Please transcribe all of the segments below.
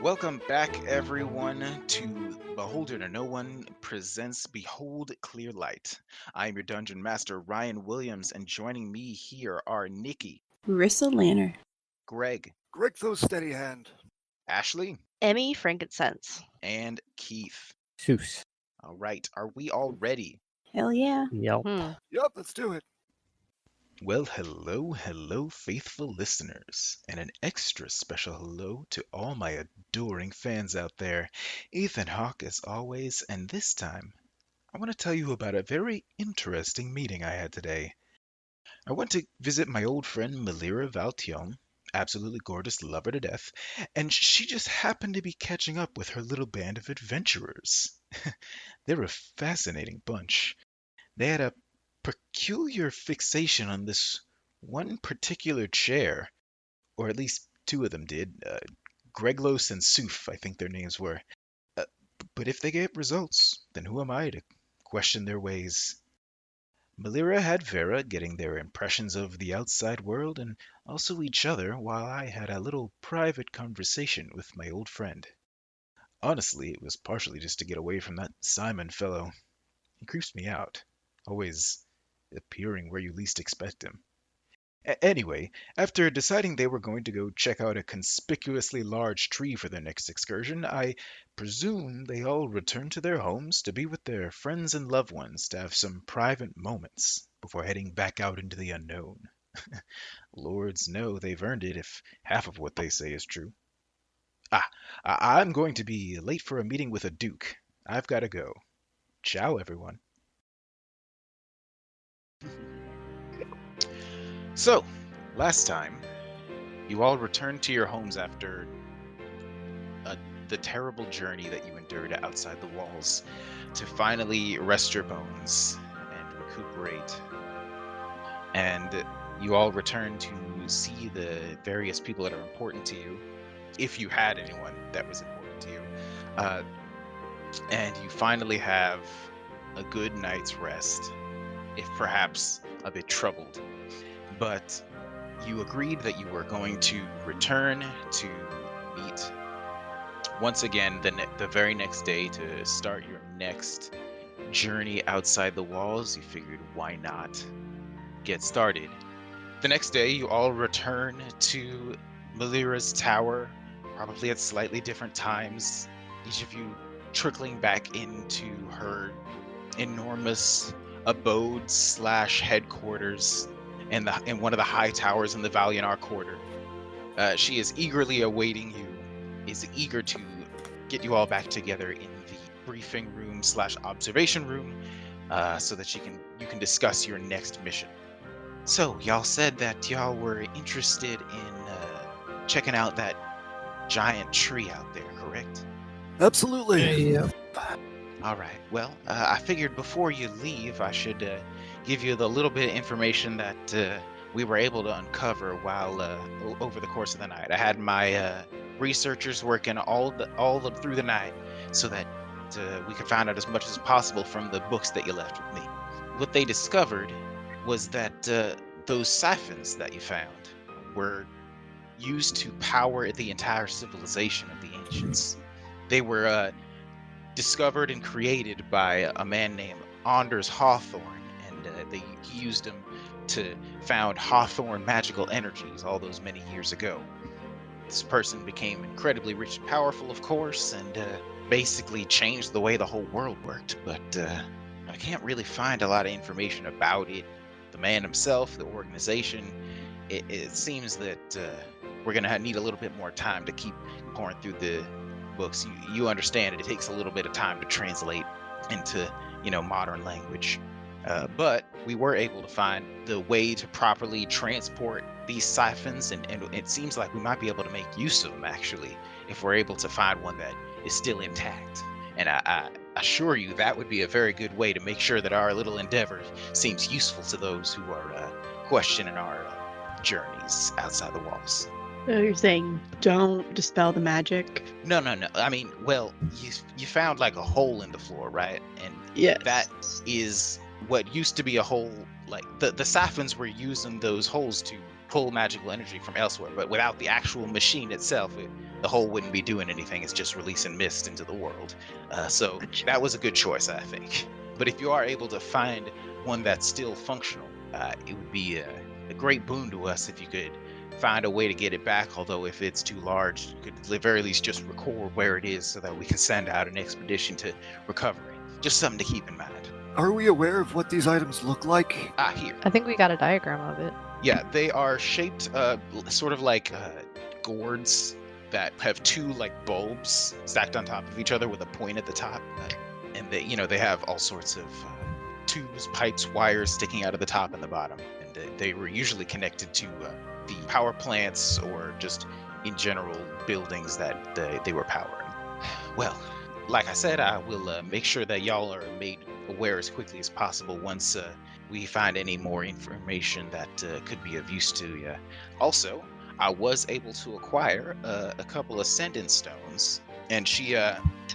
Welcome back, everyone, to Beholder to No One presents Behold Clearlight. I am your Dungeon Master, Ryan Williams, and joining me here are Nikki, Rissa Lanner, Greg, Grigtho's steady hand. Ashley, Emmy Frankincense. and Keith. Seuss. All right, are we all ready? hell yeah. Yep. Yup, let's do it. Well, hello, faithful listeners, and an extra special hello to all my adoring fans out there. Ethan Hawke, as always, and this time, I want to tell you about a very interesting meeting I had today. I went to visit my old friend Melira Valtion, absolutely gorgeous, love her to death, and she just happened to be catching up with her little band of adventurers. They're a fascinating bunch. They had a peculiar fixation on this one particular chair, or at least two of them did. Greglos and Soof, I think their names were. But if they get results, then who am I to question their ways? Melira had Vera getting their impressions of the outside world and also each other, while I had a little private conversation with my old friend. Honestly, it was partially just to get away from that Simon fellow. He creeps me out, always appearing where you least expect him. Anyway, after deciding they were going to go check out a conspicuously large tree for their next excursion, I presume they all returned to their homes to be with their friends and loved ones to have some private moments before heading back out into the unknown. Lords know they've earned it if half of what they say is true. I'm going to be late for a meeting with a duke. I've got to go. Ciao, everyone. So, last time, you all returned to your homes after the terrible journey that you endured outside the walls to finally rest your bones and recuperate. And you all returned to see the various people that are important to you, if you had anyone that was important to you. And you finally have a good night's rest, if perhaps a bit troubled. But you agreed that you were going to return to meet once again the very next day to start your next journey outside the walls. You figured, why not get started? The next day, you all return to Melira's tower, probably at slightly different times, each of you trickling back into her enormous abode / headquarters in one of the high towers in the Valianar Quarter. She is eagerly awaiting you, is eager to get you all back together in the briefing room / observation room, so that you can discuss your next mission. So, y'all said that y'all were interested in checking out that giant tree out there, correct? Absolutely. Yep. All right. Well, I figured before you leave, I should give you the little bit of information that we were able to uncover while over the course of the night. I had my researchers working all through the night so that we could find out as much as possible from the books that you left with me. What they discovered was that those siphons that you found were used to power the entire civilization of the ancients. They were discovered and created by a man named Anders Hawthorne, and he used them to found Hawthorne Magical Energies all those many years ago. This person became incredibly rich and powerful, of course, and basically changed the way the whole world worked, but I can't really find a lot of information about it. The man himself, the organization, it seems that we're going to need a little bit more time to keep pouring through the books. You understand it takes a little bit of time to translate into modern language, but we were able to find the way to properly transport these siphons, and it seems like we might be able to make use of them, actually, if we're able to find one that is still intact. And I assure you that would be a very good way to make sure that our little endeavor seems useful to those who are questioning our journeys outside the walls. So you're saying don't dispel the magic? No. I mean, well, you found like a hole in the floor, right? And Yes. that is what used to be a hole. Like the siphons were using those holes to pull magical energy from elsewhere, but without the actual machine itself, the hole wouldn't be doing anything. It's just releasing mist into the world. So Gotcha. that was a good choice, I think. But if you are able to find one that's still functional, it would be a great boon to us if you could find a way to get it back. Although if it's too large, you could at the very least just record where it is so that we can send out an expedition to recover it. Just something to keep in mind. Are we aware of what these items look like? Here. I think we got a diagram of it. Yeah, they are shaped sort of like gourds that have two like bulbs stacked on top of each other with a point at the top, and they have all sorts of tubes, pipes, wires sticking out of the top and the bottom, and they were usually connected to the power plants or just in general buildings that they were powering. Well, like I said, I will make sure that y'all are made aware as quickly as possible once we find any more information that could be of use to you. Also, I was able to acquire a couple ascendant stones, and she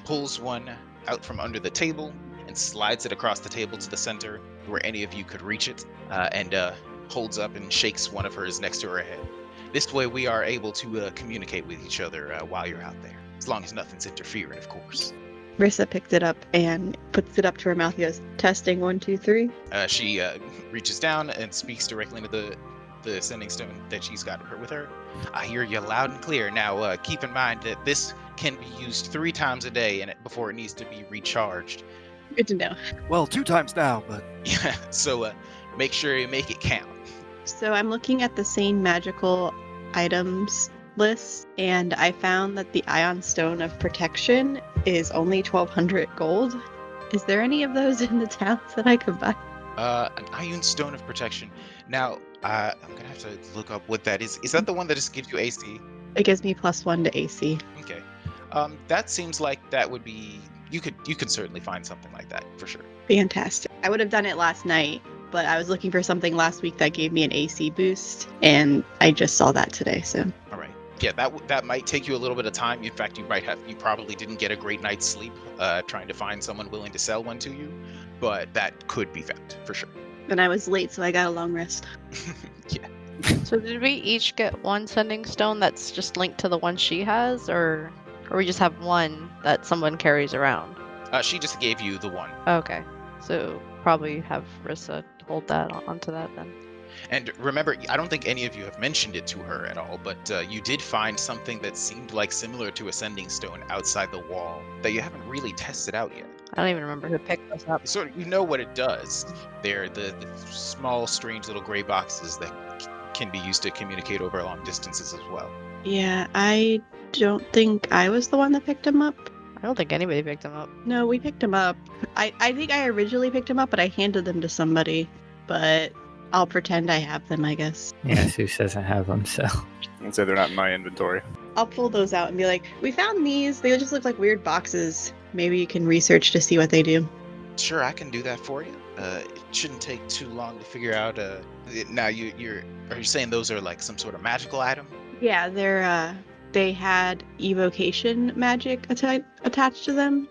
pulls one out from under the table and slides it across the table to the center where any of you could reach it, and holds up and shakes one of hers next to her head. This way we are able to communicate with each other while you're out there, as long as nothing's interfering, of course. Rissa picked it up and puts it up to her mouth. He goes, testing 1, 2, 3. She reaches down and speaks directly into the ascending stone that she's got with her. I hear you loud and clear. Now, keep in mind that this can be used 3 times a day before it needs to be recharged. Good to know. Well, 2 times now, but Yeah, so make sure you make it count. So I'm looking at the same magical items list, and I found that the Ion Stone of Protection is only 1,200 gold. Is there any of those in the towns that I could buy? An Ion Stone of Protection. Now, I'm gonna have to look up what that is. Is that the one that just gives you AC? It gives me +1 to AC. Okay. That seems like that would be. You could certainly find something like that for sure. Fantastic. I would have done it last night, but I was looking for something last week that gave me an AC boost, and I just saw that today, so. All right. Yeah, that might take you a little bit of time. In fact, you probably didn't get a great night's sleep trying to find someone willing to sell one to you, but that could be found for sure. And I was late, so I got a long rest. Yeah. So did we each get one sending stone that's just linked to the one she has, or we just have one that someone carries around? She just gave you the one. Okay. So probably have Rissa hold that onto that then. And remember, I don't think any of you have mentioned it to her at all, but you did find something that seemed like similar to a sending stone outside the wall that you haven't really tested out yet. I don't even remember who picked this up. Sort of, you know what it does. They're the small, strange little gray boxes that can be used to communicate over long distances as well. Yeah, I don't think I was the one that picked him up. I don't think anybody picked them up. No, we picked him up. I think I originally picked him up, but I handed them to somebody. But I'll pretend I have them, I guess. Yeah, Zeus doesn't have them, so. I'd say they're not in my inventory. I'll pull those out and be like, we found these. They just look like weird boxes. Maybe you can research to see what they do. Sure, I can do that for you. It shouldn't take too long to figure out. Now, are you saying those are like some sort of magical item? Yeah, they had evocation magic attached to them.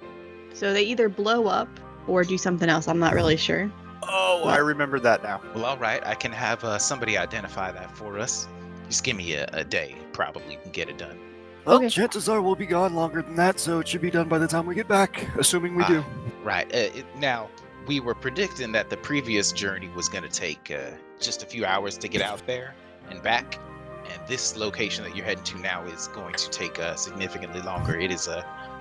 So they either blow up or do something else. I'm not really sure. Oh, I remember that now. Well, all right. I can have somebody identify that for us. Just give me a day. Probably can get it done. well, Okay. chances are we'll be gone longer than that, so it should be done by the time we get back, assuming we do. Right. Now, we were predicting that the previous journey was going to take just a few hours to get out there and back. And this location that you're heading to now is going to take significantly longer. It is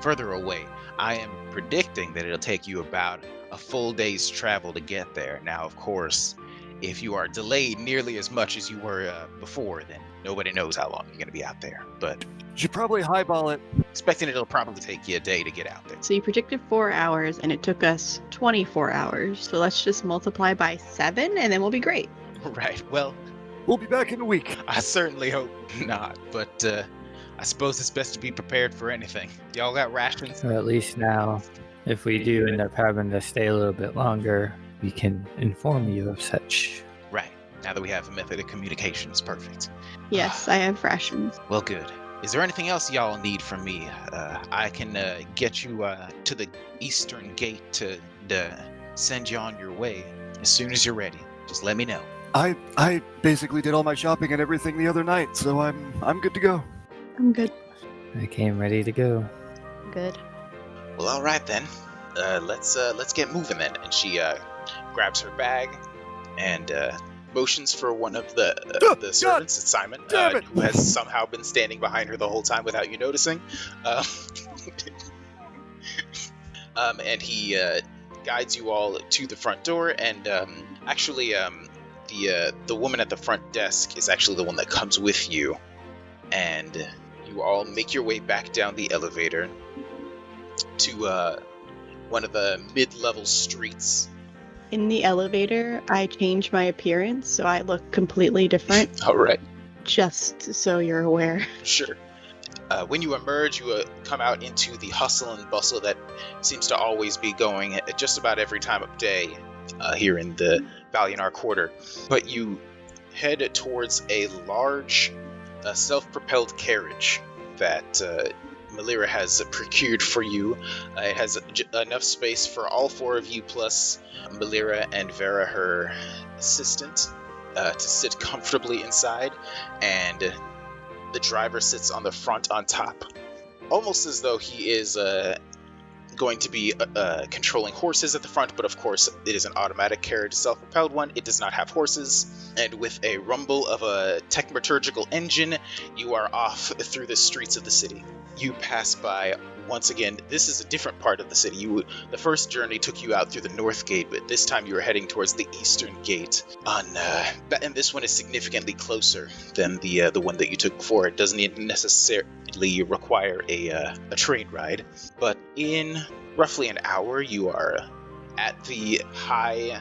further away. I am predicting that it'll take you about a full day's travel to get there. Now, of course, if you are delayed nearly as much as you were before, then nobody knows how long you're going to be out there. But You should probably highball it. expecting it'll probably take you a day to get out there. So you predicted 4 hours, and it took us 24 hours. So let's just multiply by 7, and then we'll be great. Right. Well, We'll be back in a week. I certainly hope not. But I suppose it's best to be prepared for anything. Y'all got rations? So at least now, if we do end up having to stay a little bit longer, we can inform you of such. Right. Now that we have a method of communication, it's perfect. Yes, I have rations. Well, good. Is there anything else y'all need from me? I can get you to the eastern gate to send you on your way as soon as you're ready. Just let me know. I basically did all my shopping and everything the other night, so I'm good to go. I'm good. I came ready to go. Good. Well, all right then. Let's get moving then. And she grabs her bag and motions for one of the servants. It's Simon, Damn it. who has somehow been standing behind her the whole time without you noticing. And he guides you all to the front door. And actually, the woman at the front desk is actually the one that comes with you. And you all make your way back down the elevator to one of the mid-level streets. In the elevator, I change my appearance so I look completely different, All right, just so you're aware. sure. When you emerge, you come out into the hustle and bustle that seems to always be going at just about every time of day here in the Valionar Quarter. But you head towards a large self-propelled carriage that Melira has procured for you. It has enough space for all four of you, plus Melira and Vera, her assistant, to sit comfortably inside, and the driver sits on the front on top, almost as though he is going to be controlling horses at the front, but of course it is an automatic carriage, self-propelled one. It does not have horses, and with a rumble of a techmaturgical engine, you are off through the streets of the city. You pass by, once again, this is a different part of the city. The first journey took you out through the north gate, but this time you are heading towards the eastern gate. And this one is significantly closer than the one that you took before. It doesn't necessarily require a train ride, but in roughly an hour you are at the high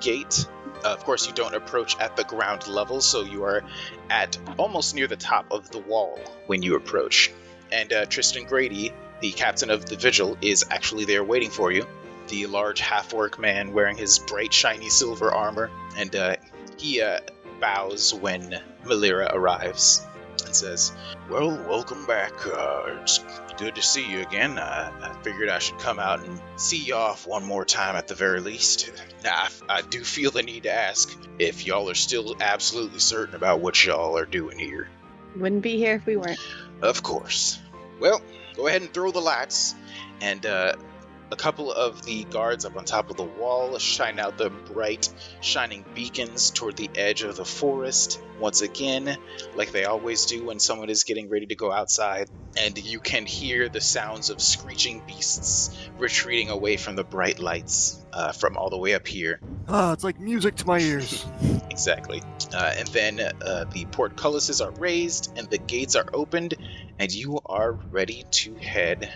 gate. Of course, you don't approach at the ground level, so you are at almost near the top of the wall when you approach. And Tristan Grady, the captain of the Vigil, is actually there waiting for you. The large half-orc man wearing his bright, shiny silver armor. And he bows when Melira arrives and says, "Well, welcome back. It's good to see you again. I figured I should come out and see you off one more time at the very least. Now, I do feel the need to ask if y'all are still absolutely certain about what y'all are doing here." Wouldn't be here if we weren't. Of course. Well, go ahead and throw the lights, and a couple of the guards up on top of the wall shine out the bright, shining beacons toward the edge of the forest, once again, like they always do when someone is getting ready to go outside, and you can hear the sounds of screeching beasts retreating away from the bright lights from all the way up here. It's like music to my ears. Exactly. And then the portcullises are raised and the gates are opened, and you are ready to head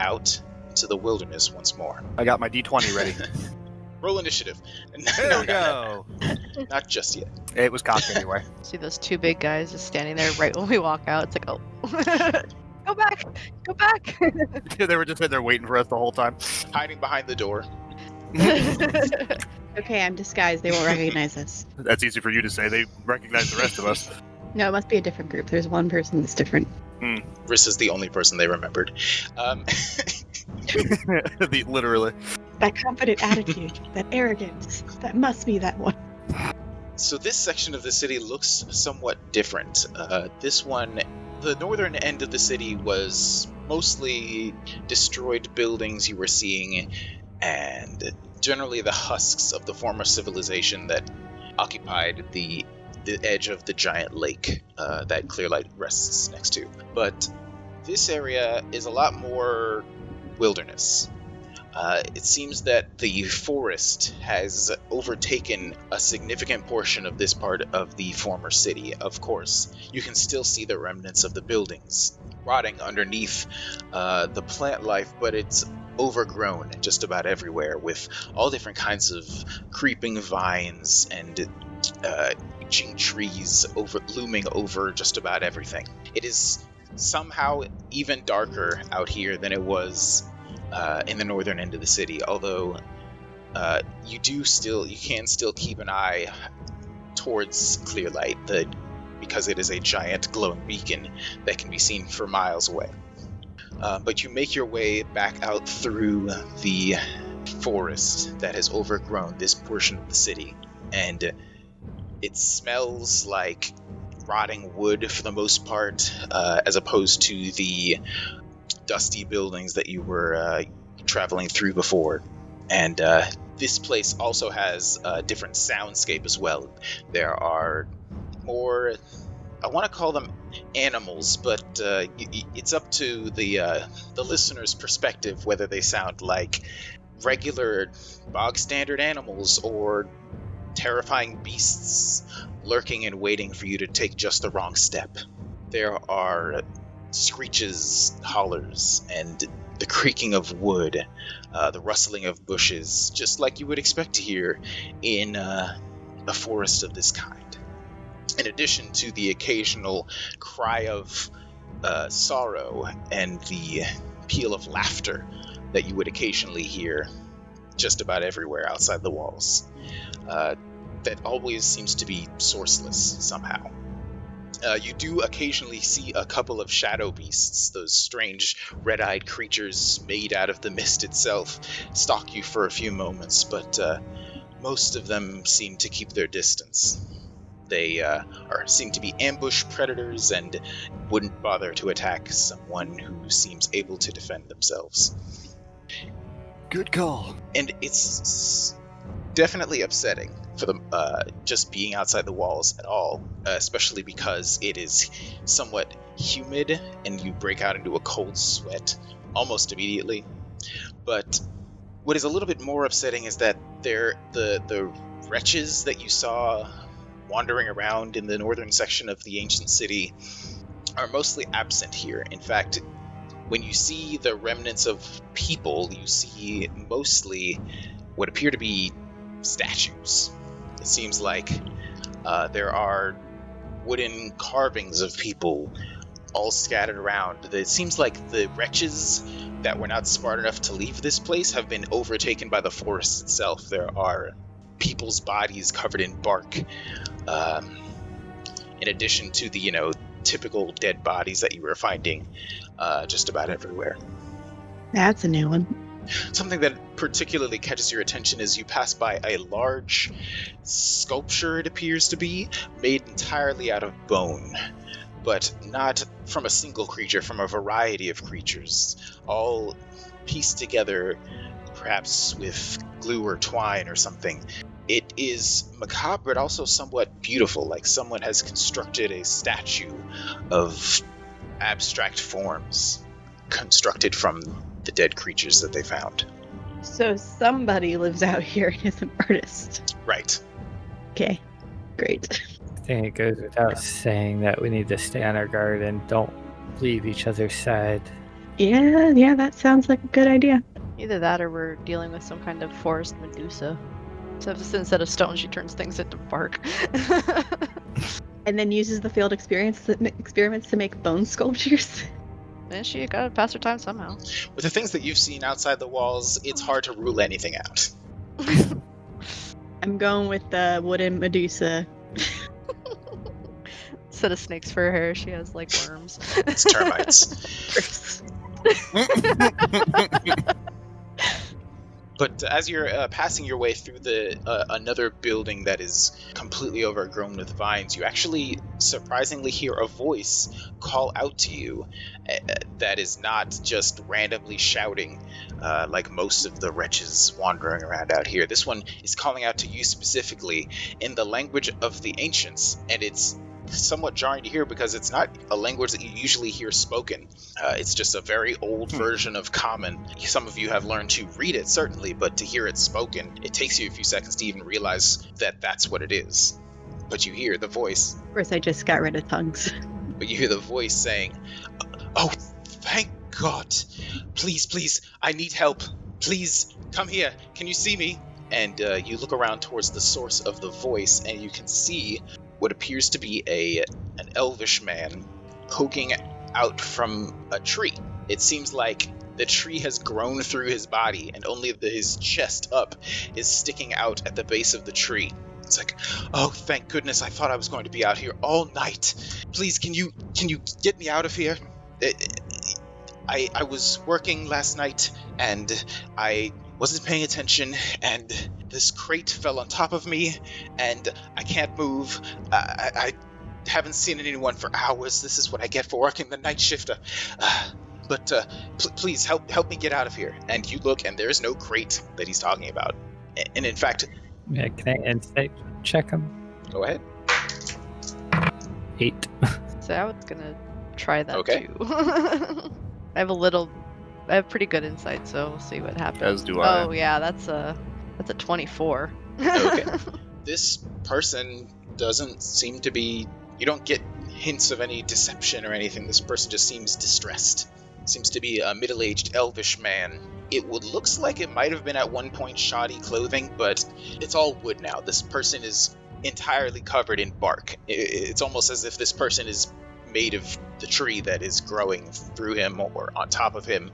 out into the wilderness once more. I got my D20 ready. Roll initiative. There we go. Not just yet. It was cocked anyway. See those two big guys just standing there right when we walk out. It's like, oh, go back, go back. They were just sitting there waiting for us the whole time. Hiding behind the door. Okay, I'm disguised. They won't recognize us. That's easy for you to say. They recognize the rest of us. No, it must be a different group. There's one person that's different. Riss is the only person they remembered. Literally. That confident attitude, that arrogance, that must be that one. So this section of the city looks somewhat different. This one, the northern end of the city was mostly destroyed buildings you were seeing, and generally the husks of the former civilization that occupied the edge of the giant lake that Clearlight rests next to. But this area is a lot more wilderness. It seems that the forest has overtaken a significant portion of this part of the former city. Of course, you can still see the remnants of the buildings rotting underneath the plant life, but it's overgrown just about everywhere with all different kinds of creeping vines and aging trees looming over just about everything. It is somehow even darker out here than it was in the northern end of the city, although you can still keep an eye towards Clearlight, because it is a giant glowing beacon that can be seen for miles away. But you make your way back out through the forest that has overgrown this portion of the city, and It smells like rotting wood for the most part, as opposed to the dusty buildings that you were traveling through before. And this place also has a different soundscape as well. There are more, I want to call them animals, but it's up to the listener's perspective whether they sound like regular bog standard animals or terrifying beasts lurking and waiting for you to take just the wrong step. There are screeches, hollers, and the creaking of wood, the rustling of bushes, just like you would expect to hear in a forest of this kind. In addition to the occasional cry of sorrow and the peal of laughter that you would occasionally hear just about everywhere outside the walls. That always seems to be sourceless somehow. You do occasionally see a couple of shadow beasts, those strange red-eyed creatures made out of the mist itself, stalk you for a few moments, but most of them seem to keep their distance. They seem to be ambush predators and wouldn't bother to attack someone who seems able to defend themselves. Good call. And it's definitely upsetting for them just being outside the walls at all, especially because it is somewhat humid and you break out into a cold sweat almost immediately. But what is a little bit more upsetting is that the wretches that you saw wandering around in the northern section of the ancient city are mostly absent here. In fact, when you see the remnants of people, you see mostly what appear to be statues. It seems like there are wooden carvings of people all scattered around. It seems like the wretches that were not smart enough to leave this place have been overtaken by the forest itself. There are people's bodies covered in bark, in addition to the typical dead bodies that you were finding just about everywhere. That's a new one. Something that particularly catches your attention is you pass by a large sculpture, it appears to be, made entirely out of bone, but not from a single creature, from a variety of creatures, all pieced together, perhaps with glue or twine or something. It is macabre, but also somewhat beautiful, like someone has constructed a statue of abstract forms, constructed from the dead creatures that they found. So somebody lives out here and is an artist. Right. Okay, great. I think it goes without saying that we need to stay on our guard and don't leave each other's side. Yeah, that sounds like a good idea. Either that or we're dealing with some kind of forest Medusa. So instead of stone, she turns things into bark. And then uses the field experiments to make bone sculptures. And she gotta pass her time somehow. With the things that you've seen outside the walls, it's hard to rule anything out. I'm going with the wooden Medusa. Instead of snakes for her hair, she has like worms. It's termites. But as you're passing your way through another building that is completely overgrown with vines, you actually surprisingly hear a voice call out to you that is not just randomly shouting like most of the wretches wandering around out here. This one is calling out to you specifically in the language of the ancients, and it's somewhat jarring to hear because it's not a language that you usually hear spoken. It's just a very old version of Common. Some of you have learned to read it, certainly, but to hear it spoken, it takes you a few seconds to even realize that that's what it is. But you hear the voice. Of course, I just got rid of tongues. But you hear the voice saying, "Oh, thank God. Please, I need help. Please, come here. Can you see me?" And you look around towards the source of the voice, and you can see what appears to be an elvish man poking out from a tree. It seems like the tree has grown through his body, and only his chest up is sticking out at the base of the tree. It's like, "Oh, thank goodness, I thought I was going to be out here all night. Please, can you get me out of here? I was working last night, and I wasn't paying attention, and this crate fell on top of me, and I can't move. I haven't seen anyone for hours. This is what I get for working the night shift. But please help me get out of here. And you look, and there's no crate that he's talking about. And in fact, Yeah, can I insight check him? go ahead. 8. So I was gonna try that Okay. too. I have pretty good insight, so we'll see what happens. As do I. Oh yeah, that's a 24. Okay. This person doesn't seem to be. You don't get hints of any deception or anything. This person just seems distressed. Seems to be a middle-aged elvish man. It looks like it might have been at one point shoddy clothing, but it's all wood now. This person is entirely covered in bark. It's almost as if this person is made of the tree that is growing through him or on top of him.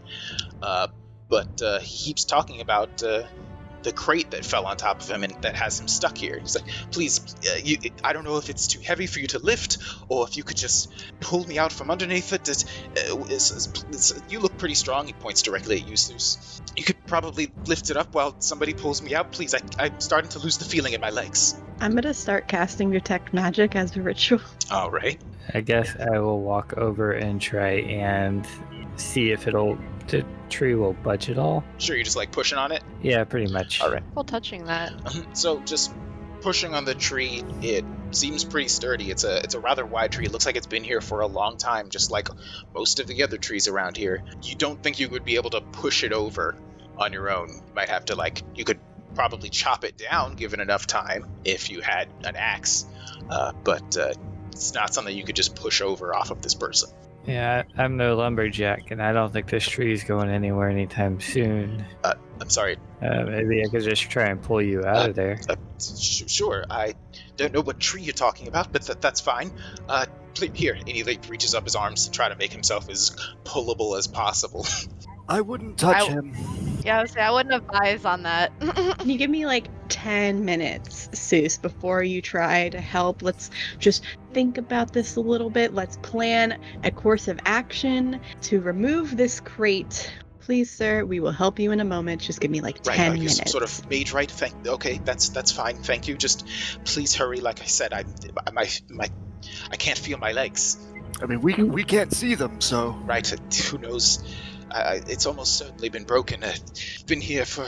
But he keeps talking about the crate that fell on top of him and that has him stuck here. He's like, please, I don't know if it's too heavy for you to lift, or if you could just pull me out from underneath it. You look pretty strong. He points directly at you, Zeus. You could probably lift it up while somebody pulls me out. Please, I'm starting to lose the feeling in my legs. I'm gonna start casting Detect Magic as a ritual. All right. I guess I will walk over and try and see if the tree will budge at all. Sure, you're just like pushing on it? Yeah, pretty much. All right. Well, touching that. So just pushing on the tree, it seems pretty sturdy. It's a rather wide tree. It looks like it's been here for a long time, just like most of the other trees around here. You don't think you would be able to push it over on your own. You might have to you could probably chop it down given enough time if you had an axe. But it's not something you could just push over off of this person. Yeah, I'm no lumberjack, and I don't think this tree is going anywhere anytime soon. I'm sorry. Maybe I could just try and pull you out of there. Sure. I don't know what tree you're talking about, but that's fine. Here, and he reaches up his arms to try to make himself as pullable as possible. I wouldn't touch him. Yeah, I wouldn't advise on that. Can you give me like 10 minutes, Seuss, before you try to help? Let's just think about this a little bit. Let's plan a course of action to remove this crate. Please, sir, we will help you in a moment. Just give me like 10 Are you minutes. some sort of mage, right? Okay, that's fine. Thank you. Just please hurry. Like I said, I can't feel my legs. I mean, we can't see them, so. Right? Who knows? It's almost certainly been broken. Been here for,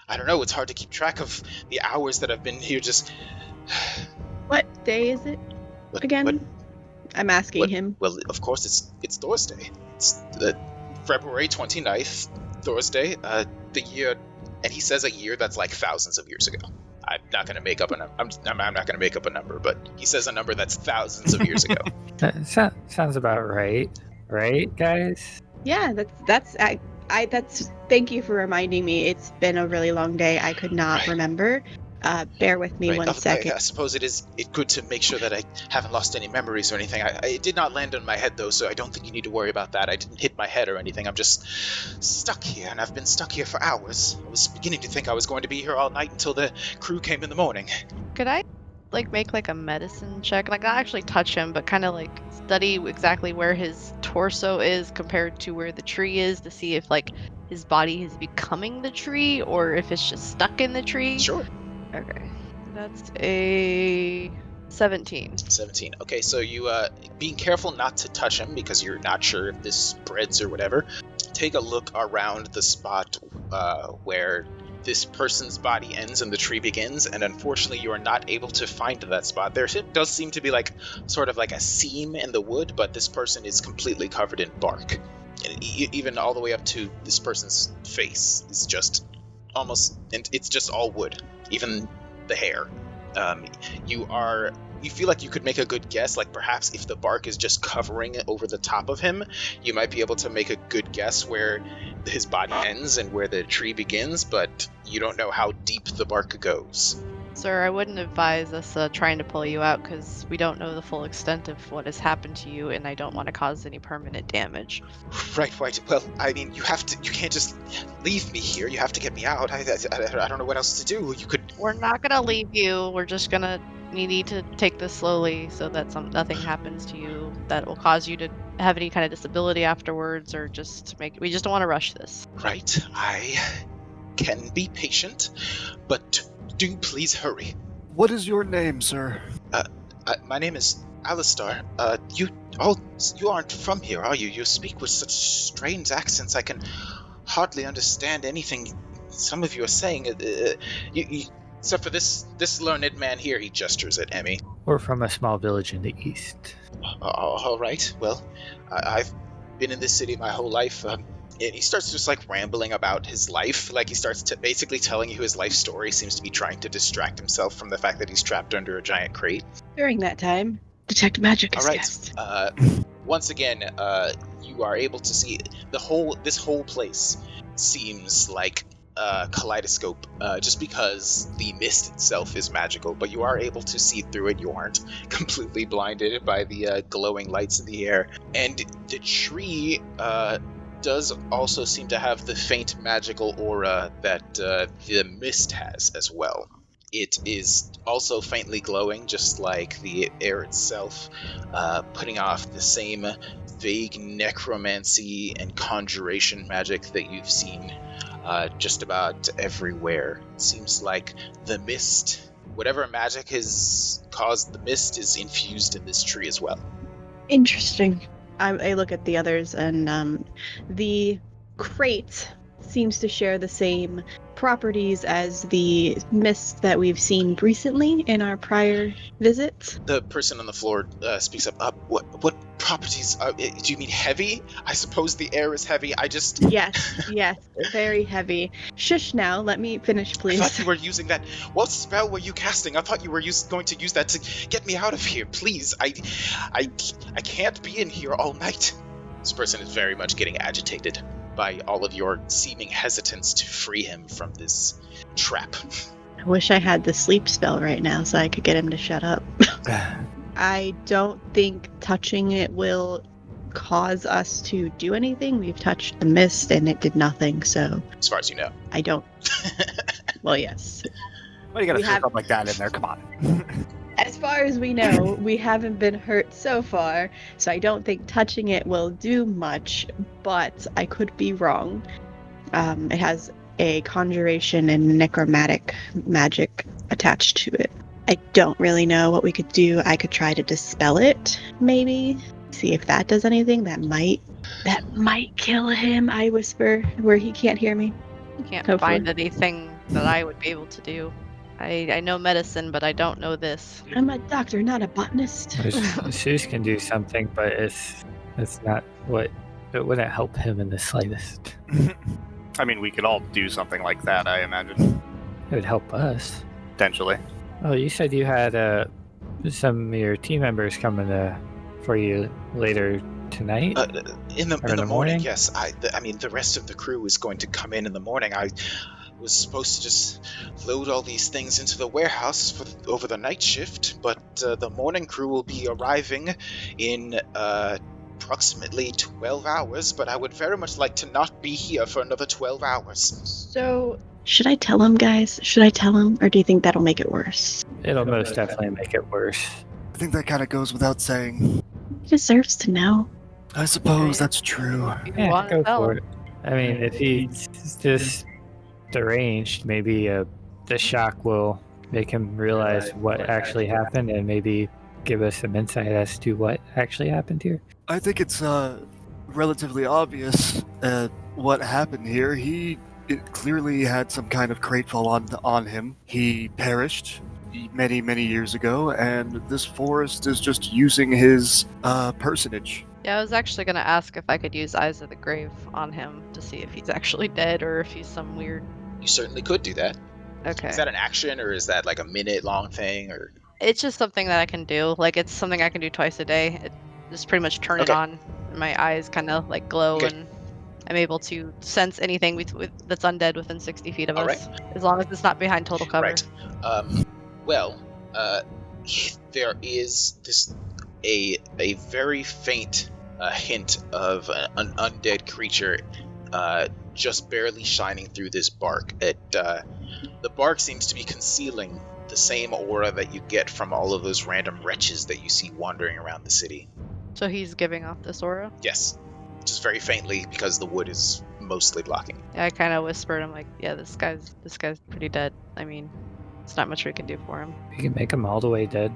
I don't know. It's hard to keep track of the hours that I've been here. Just What day is it again? I'm asking him. Well, of course it's Thursday. It's February 29th, Thursday. The year, and he says a year that's like thousands of years ago. I'm not going to make up a number. I'm not going to make up a number, but he says a number that's thousands of years ago. That sounds about right. Right, guys? Yeah, that's thank you for reminding me. It's been a really long day. I could not remember. Bear with me one second. I suppose it's good to make sure that I haven't lost any memories or anything. It did not land on my head though, so I don't think you need to worry about that. I didn't hit my head or anything. I'm just stuck here, and I've been stuck here for hours. I was beginning to think I was going to be here all night until the crew came in the morning. Could I make like a medicine check? Like not actually touch him, but kind of like study exactly where his torso is compared to where the tree is to see if like his body is becoming the tree or if it's just stuck in the tree. Sure. Okay. That's a 17. 17. Okay, so you being careful not to touch him because you're not sure if this spreads or whatever. Take a look around the spot where this person's body ends and the tree begins, and unfortunately you are not able to find that spot. There does seem to be like sort of like a seam in the wood, but this person is completely covered in bark. And even all the way up to this person's face is just almost, and it's just all wood, even the hair. You feel like you could make a good guess, like perhaps if the bark is just covering over the top of him, you might be able to make a good guess where his body ends and where the tree begins, but you don't know how deep the bark goes. Sir, I wouldn't advise us trying to pull you out because we don't know the full extent of what has happened to you, and I don't want to cause any permanent damage. Right. Well, I mean, you can't just leave me here. You have to get me out. I don't know what else to do. You could. We're not gonna leave you. We're just gonna. You need to take this slowly so that nothing happens to you that will cause you to have any kind of disability afterwards, or just we just don't want to rush this. Right. can be patient, but do please hurry. What is your name, sir? My name is Alistar. You aren't from here, are you? You speak with such strange accents. I can hardly understand anything some of you are saying. Except for this learned man here. He gestures at Emmy. We're from a small village in the east. All right. Well, I've been in this city my whole life. And he starts just like rambling about his life. Like he starts basically telling you his life story. Seems to be trying to distract himself from the fact that he's trapped under a giant crate. During that time, Detect Magic is All right. cast. Once again, you are able to see this whole place seems like a kaleidoscope, just because the mist itself is magical, but you are able to see through it. You aren't completely blinded by the glowing lights in the air. And the tree does also seem to have the faint magical aura that the mist has as well. It is also faintly glowing, just like the air itself, putting off the same vague necromancy and conjuration magic that you've seen just about everywhere. It seems like the mist, whatever magic has caused the mist, is infused in this tree as well. Interesting. I look at the others, and the crate seems to share the same properties as the mist that we've seen recently in our prior visits. The person on the floor speaks up. What properties? Do you mean heavy? I suppose the air is heavy. Yes, very heavy. Shush now, let me finish, I please. thought you were using that. What spell were you casting? I thought you were going to use that to get me out of here. Please, I can't be in here all night. This person is very much getting agitated by all of your seeming hesitance to free him from this trap. I wish I had the sleep spell right now so I could get him to shut up. I don't think touching it will cause us to do anything. We've touched the mist and it did nothing, so As far as you know. I don't. Well, yes. Why do you gotta We throw have- something like that in there? Come on. As far as we know, we haven't been hurt so far, so I don't think touching it will do much, but I could be wrong. It has a conjuration and necromantic magic attached to it. I don't really know what we could do. I could try to dispel it, maybe. See if that does anything. That might kill him, I whisper, where he can't hear me. You can't Hopefully. find anything that I would be able to do. I know medicine, but I don't know this. I'm a doctor, not a botanist. Zeus can do something, but it's not what it wouldn't help him in the slightest. I mean, we could all do something like that, I imagine. It would help us. Potentially. Oh, you said you had some of your team members coming for you later tonight? In the the morning, morning? yes. I mean, the rest of the crew is going to come in the morning. I was supposed to just load all these things into the warehouse over the night shift, but the morning crew will be arriving in approximately 12 hours, but I would very much like to not be here for another 12 hours. So, should I tell him, guys? Should I tell him, or do you think that'll make it worse? It'll most definitely make it worse. I think that kind of goes without saying. He deserves to know. I suppose that's true. You Yeah, wanna go tell for him. it. I mean, if he's just deranged, maybe the shock will make him realize what actually happened and maybe give us some insight as to what actually happened here. I think it's relatively obvious what happened here. It clearly had some kind of crate fall on him. He perished many, many years ago, and this forest is just using his personage. Yeah, I was actually gonna ask if I could use Eyes of the Grave on him to see if he's actually dead or if he's some weird. You certainly could do that. Okay. Is that an action, or is that like a minute-long thing, or... It's just something that I can do. Like, it's something I can do twice a day. Just pretty much turn it Okay. on, and my eyes kind of like glow, Okay. and I'm able to sense anything that's undead within 60 feet of All us, as long as it's not behind total cover. Right. Well, there is a very faint hint of an undead creature just barely shining through this bark. The bark seems to be concealing the same aura that you get from all of those random wretches that you see wandering around the city. So he's giving off this aura. Yes, just very faintly because the wood is mostly blocking. Yeah, I kind of whispered. I'm like, yeah, this guy's pretty dead. I mean, it's not much we can do for him. We can make him all the way dead.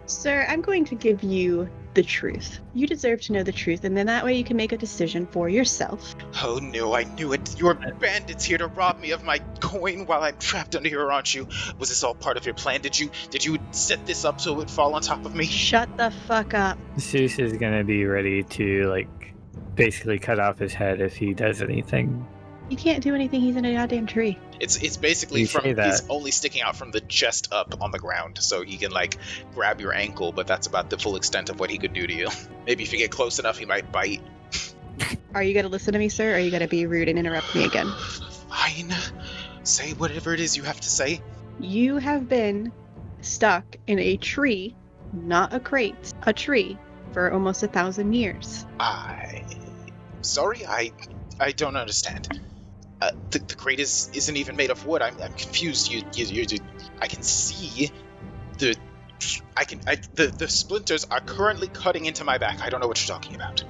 Sir, I'm going to give you the truth. You deserve to know the truth, and then that way you can make a decision for yourself. Oh no, I knew it. You're bandits here to rob me of my coin while I'm trapped under here, aren't you? Was this all part of your plan? Did you set this up so it would fall on top of me? Shut the fuck up. Zeus is gonna be ready to, like, basically cut off his head if he does anything. You can't do anything, he's in a goddamn tree. It's basically You from say that. he's only sticking out from the chest up on the ground, so he can like grab your ankle, but that's about the full extent of what he could do to you. Maybe if you get close enough, he might bite. Are you gonna listen to me, sir, or are you gonna be rude and interrupt me again? Fine. Say whatever it is you have to say. You have been stuck in a tree, not a crate, a tree, for almost 1,000 years. Sorry, I don't understand. The crate isn't even made of wood. I'm confused. I can see the splinters are currently cutting into my back. I don't know what you're talking about.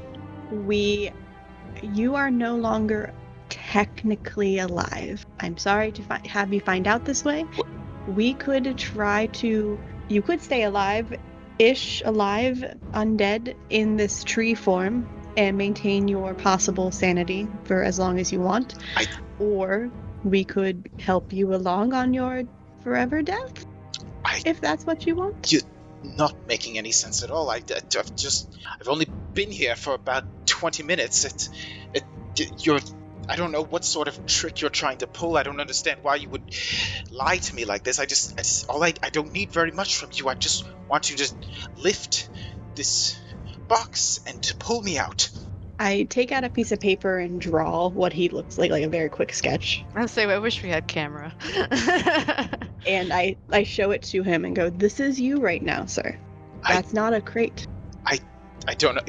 You are no longer technically alive. I'm sorry to have you find out this way. What? We could you could stay alive-ish, undead in this tree form and maintain your possible sanity for as long as you want. Or we could help you along on your forever death, if that's what you want. You're not making any sense at all. I've only been here for about 20 minutes. I don't know what sort of trick you're trying to pull. I don't understand why you would lie to me like this. I don't need very much from you. I just want you to lift this box and to pull me out. I take out a piece of paper and draw what he looks like a very quick sketch. I say, I wish we had camera. And I show it to him and go, "This is you right now, sir. That's not a crate." I don't know.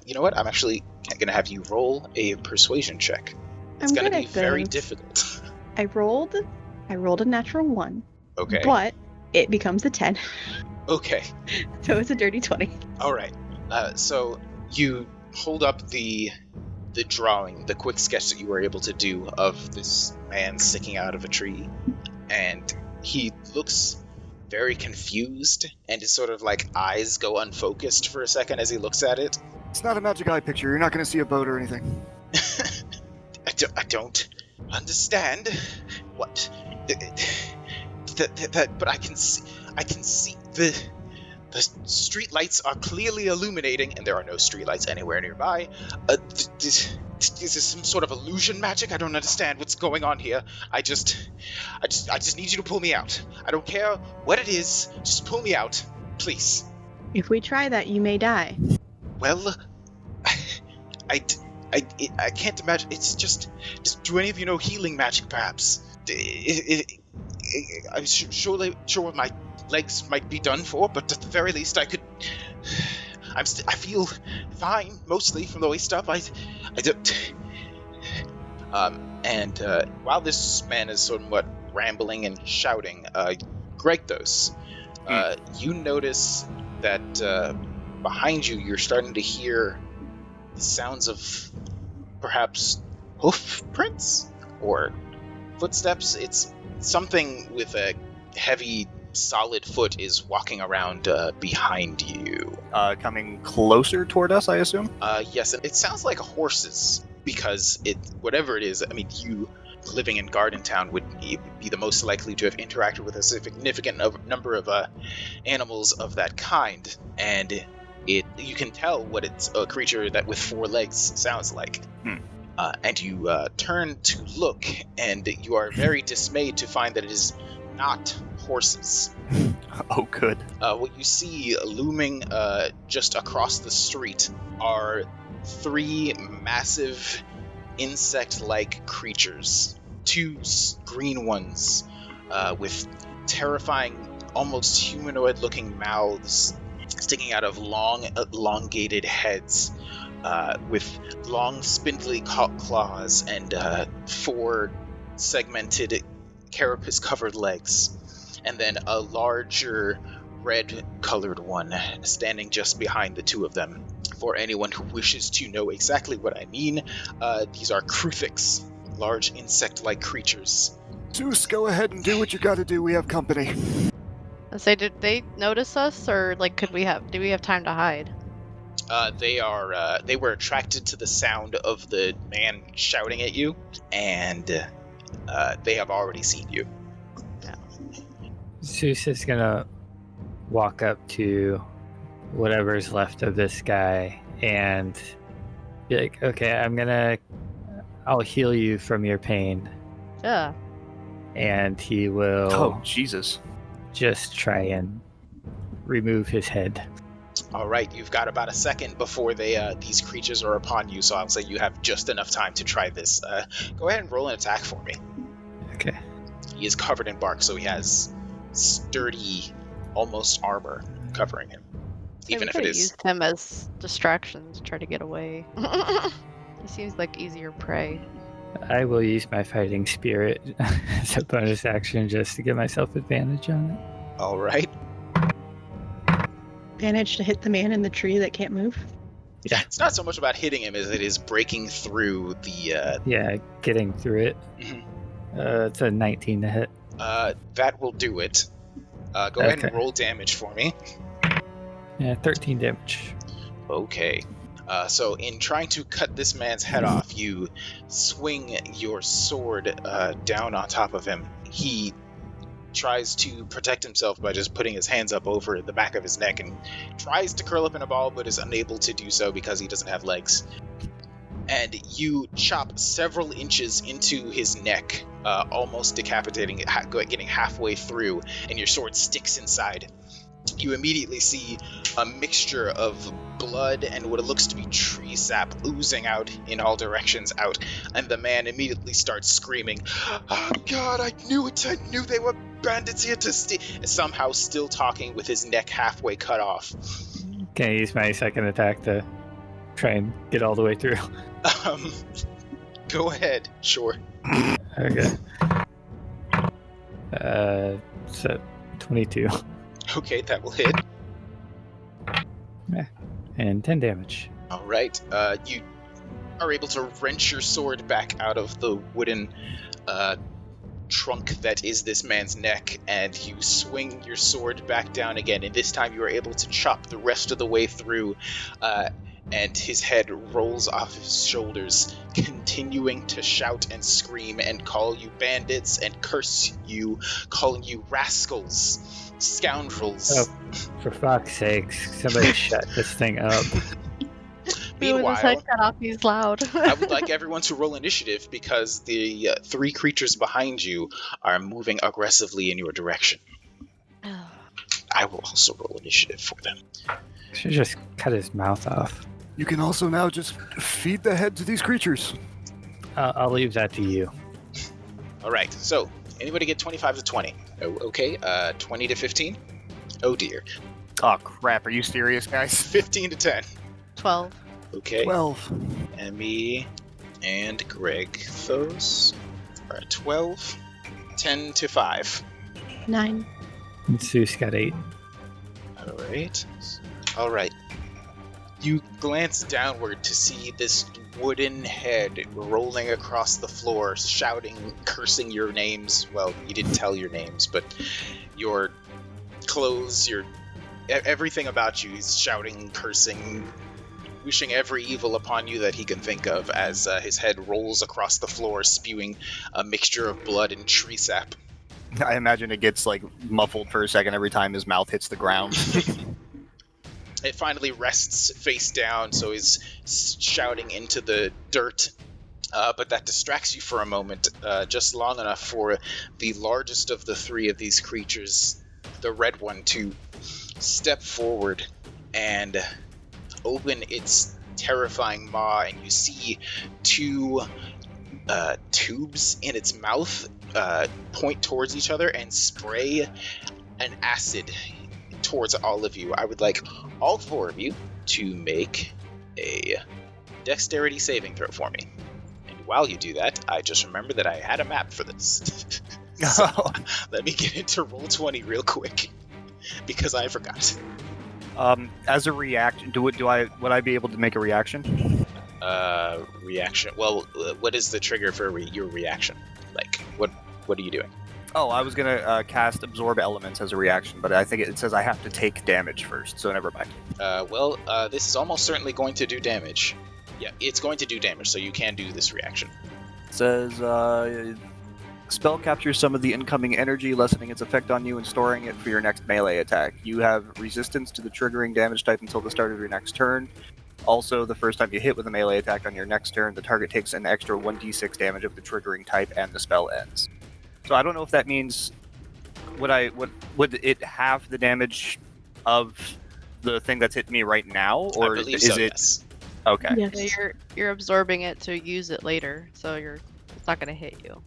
You know what? I'm actually going to have you roll a persuasion check. It's I'm going to good be at very those. difficult. I rolled a natural 1, Okay. but it becomes a 10, Okay. so it's a dirty 20. All right. So you hold up the drawing, the quick sketch that you were able to do of this man sticking out of a tree, and he looks very confused, and his sort of like eyes go unfocused for a second as he looks at it. It's not a magic eye picture. You're not going to see a boat or anything. I don't understand what but I can see the street lights are clearly illuminating, and there are no street lights anywhere nearby. Is this some sort of illusion magic? I don't understand what's going on here. I just need you to pull me out. I don't care what it is. Just pull me out, please. If we try that, you may die. Well, I can't imagine. It's just do any of you know healing magic, perhaps? I'm sure my legs might be done for, but at the very least I could. I feel fine, mostly from the waist up. I don't. While this man is somewhat rambling and shouting, Gregdos, you notice that behind you, you're starting to hear the sounds of perhaps hoof prints or footsteps. It's something with a heavy, solid foot is walking around behind you. Coming closer toward us, I assume? Yes, and it sounds like horses, because whatever it is, I mean, you living in Garden Town would be the most likely to have interacted with a significant number of animals of that kind, and you can tell what it's a creature that with 4 legs sounds like. And you turn to look, and you are very dismayed to find that it is not horses. Oh, good. What you see looming just across the street are 3 massive insect-like creatures. 2 green ones with terrifying, almost humanoid-looking mouths sticking out of long, elongated heads, with long, spindly claws and 4 segmented carapace-covered legs, and then a larger red-colored one standing just behind the two of them. For anyone who wishes to know exactly what I mean, these are Kruthiks, large insect-like creatures. Zeus, go ahead and do what you gotta do. We have company. I say, did they notice us, or like, do we have time to hide? They were attracted to the sound of the man shouting at you, and they have already seen you. Zeus is gonna walk up to whatever's left of this guy and be like, okay, I'll heal you from your pain. Yeah. And he will Oh, Jesus. just try and remove his head. All right, you've got about a second before these creatures are upon you, so I'll say you have just enough time to try this. Go ahead and roll an attack for me. Okay. He is covered in bark, so he has sturdy, almost armor covering him. Even if it is. Used him as distractions, try to get away. He seems like easier prey. I will use my fighting spirit as a bonus action just to give myself advantage on it. All right. Advantage to hit the man in the tree that can't move. Yeah, it's not so much about hitting him as it is breaking through the. Yeah, getting through it. Mhm. It's a 19 to hit. That will do it. Go ahead and roll damage for me. Yeah, 13 damage. Okay. So in trying to cut this man's head off, you swing your sword down on top of him. He tries to protect himself by just putting his hands up over the back of his neck and tries to curl up in a ball, but is unable to do so because he doesn't have legs. And you chop several inches into his neck, almost decapitating it, getting halfway through, and your sword sticks inside. You immediately see a mixture of blood and what it looks to be tree sap oozing out in all directions out, and the man immediately starts screaming, "Oh God, I knew it! I knew they were bandits here to steal!" Somehow still talking with his neck halfway cut off. Can I use my second attack to try and get all the way through? Go ahead, sure. Okay. So 22. Okay, that will hit. And 10 damage. All right. You are able to wrench your sword back out of the wooden trunk that is this man's neck, and you swing your sword back down again, and this time you are able to chop the rest of the way through, and his head rolls off his shoulders, continuing to shout and scream and call you bandits and curse you, calling you rascals, scoundrels. Oh, for fuck's sakes, somebody shut this thing up. Meanwhile, With his head cut off, he's loud. I would like everyone to roll initiative because the three creatures behind you are moving aggressively in your direction. I will also roll initiative for them. Should just cut his mouth off. You can also now just feed the head to these creatures. I'll leave that to you. All right, so anybody get 25 to 20? Oh, okay, 20 to 15? Oh dear. Oh, crap. Are you serious, guys? 15 to 10. 12. Okay. 12. Emmy and Greg Thos are at 12. 10 to 5. 9. And Zeus got 8. All right. You glance downward to see this wooden head rolling across the floor, shouting, cursing your names. Well, you didn't tell your names, but your clothes, everything about you, he's shouting, cursing, wishing every evil upon you that he can think of as his head rolls across the floor, spewing a mixture of blood and tree sap. I imagine it gets, like, muffled for a second every time his mouth hits the ground. It finally rests face down, so he's shouting into the dirt, but that distracts you for a moment, just long enough for the largest of the three of these creatures, the red one, to step forward and open its terrifying maw, and you see two tubes in its mouth point towards each other and spray an acid towards all of you. I would like all four of you to make a dexterity saving throw for me. And while you do that, I just remember that I had a map for this. So, let me get into Roll20 real quick. because I forgot. As a reaction, would I be able to make a reaction? Reaction. Well, what is the trigger for your reaction? Like, what are you doing? Oh, I was gonna cast Absorb Elements as a reaction, but I think it says I have to take damage first, so never mind. This is almost certainly going to do damage. Yeah, it's going to do damage, so you can do this reaction. It says spell captures some of the incoming energy, lessening its effect on you and storing it for your next melee attack. You have resistance to the triggering damage type until the start of your next turn. Also, the first time you hit with a melee attack on your next turn, the target takes an extra 1d6 damage of the triggering type, and the spell ends. So I don't know if that means would it have the damage of the thing that's hitting me right now, or I believe is so, it? yes. Okay. Yes. So you're absorbing it to use it later, so it's not gonna hit you.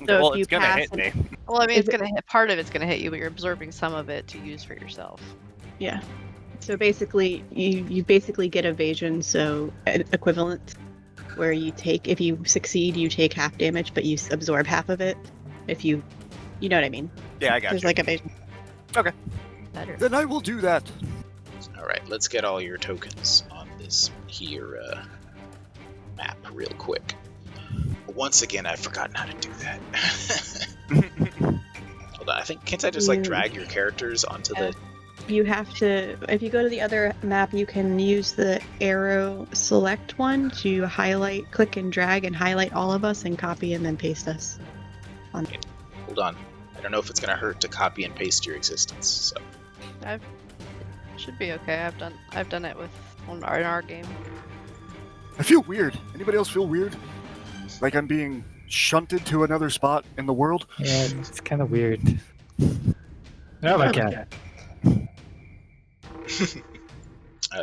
So Well, if you it's gonna pass hit me. Well, I mean, Is it's it- gonna hit. Part of it's gonna hit you, but you're absorbing some of it to use for yourself. Yeah. So basically, you basically get evasion, so equivalent, where if you succeed, you take half damage, but you absorb half of it. If you know what I mean. Yeah, I got There's you. like evasion. Better. Then I will do that. All right, let's get all your tokens on this here map real quick. Once again, I've forgotten how to do that. Hold on, can't I just like You- drag your characters onto the? You have to, if you go to the other map, you can use the arrow select one to click and drag and highlight all of us and copy and then paste us. Hold on, I don't know if it's gonna hurt to copy and paste your existence. So Should be okay. I've done it in our game. I feel weird. Anybody else feel weird? Like I'm being shunted to another spot in the world? Yeah, it's kind of weird. Oh my god.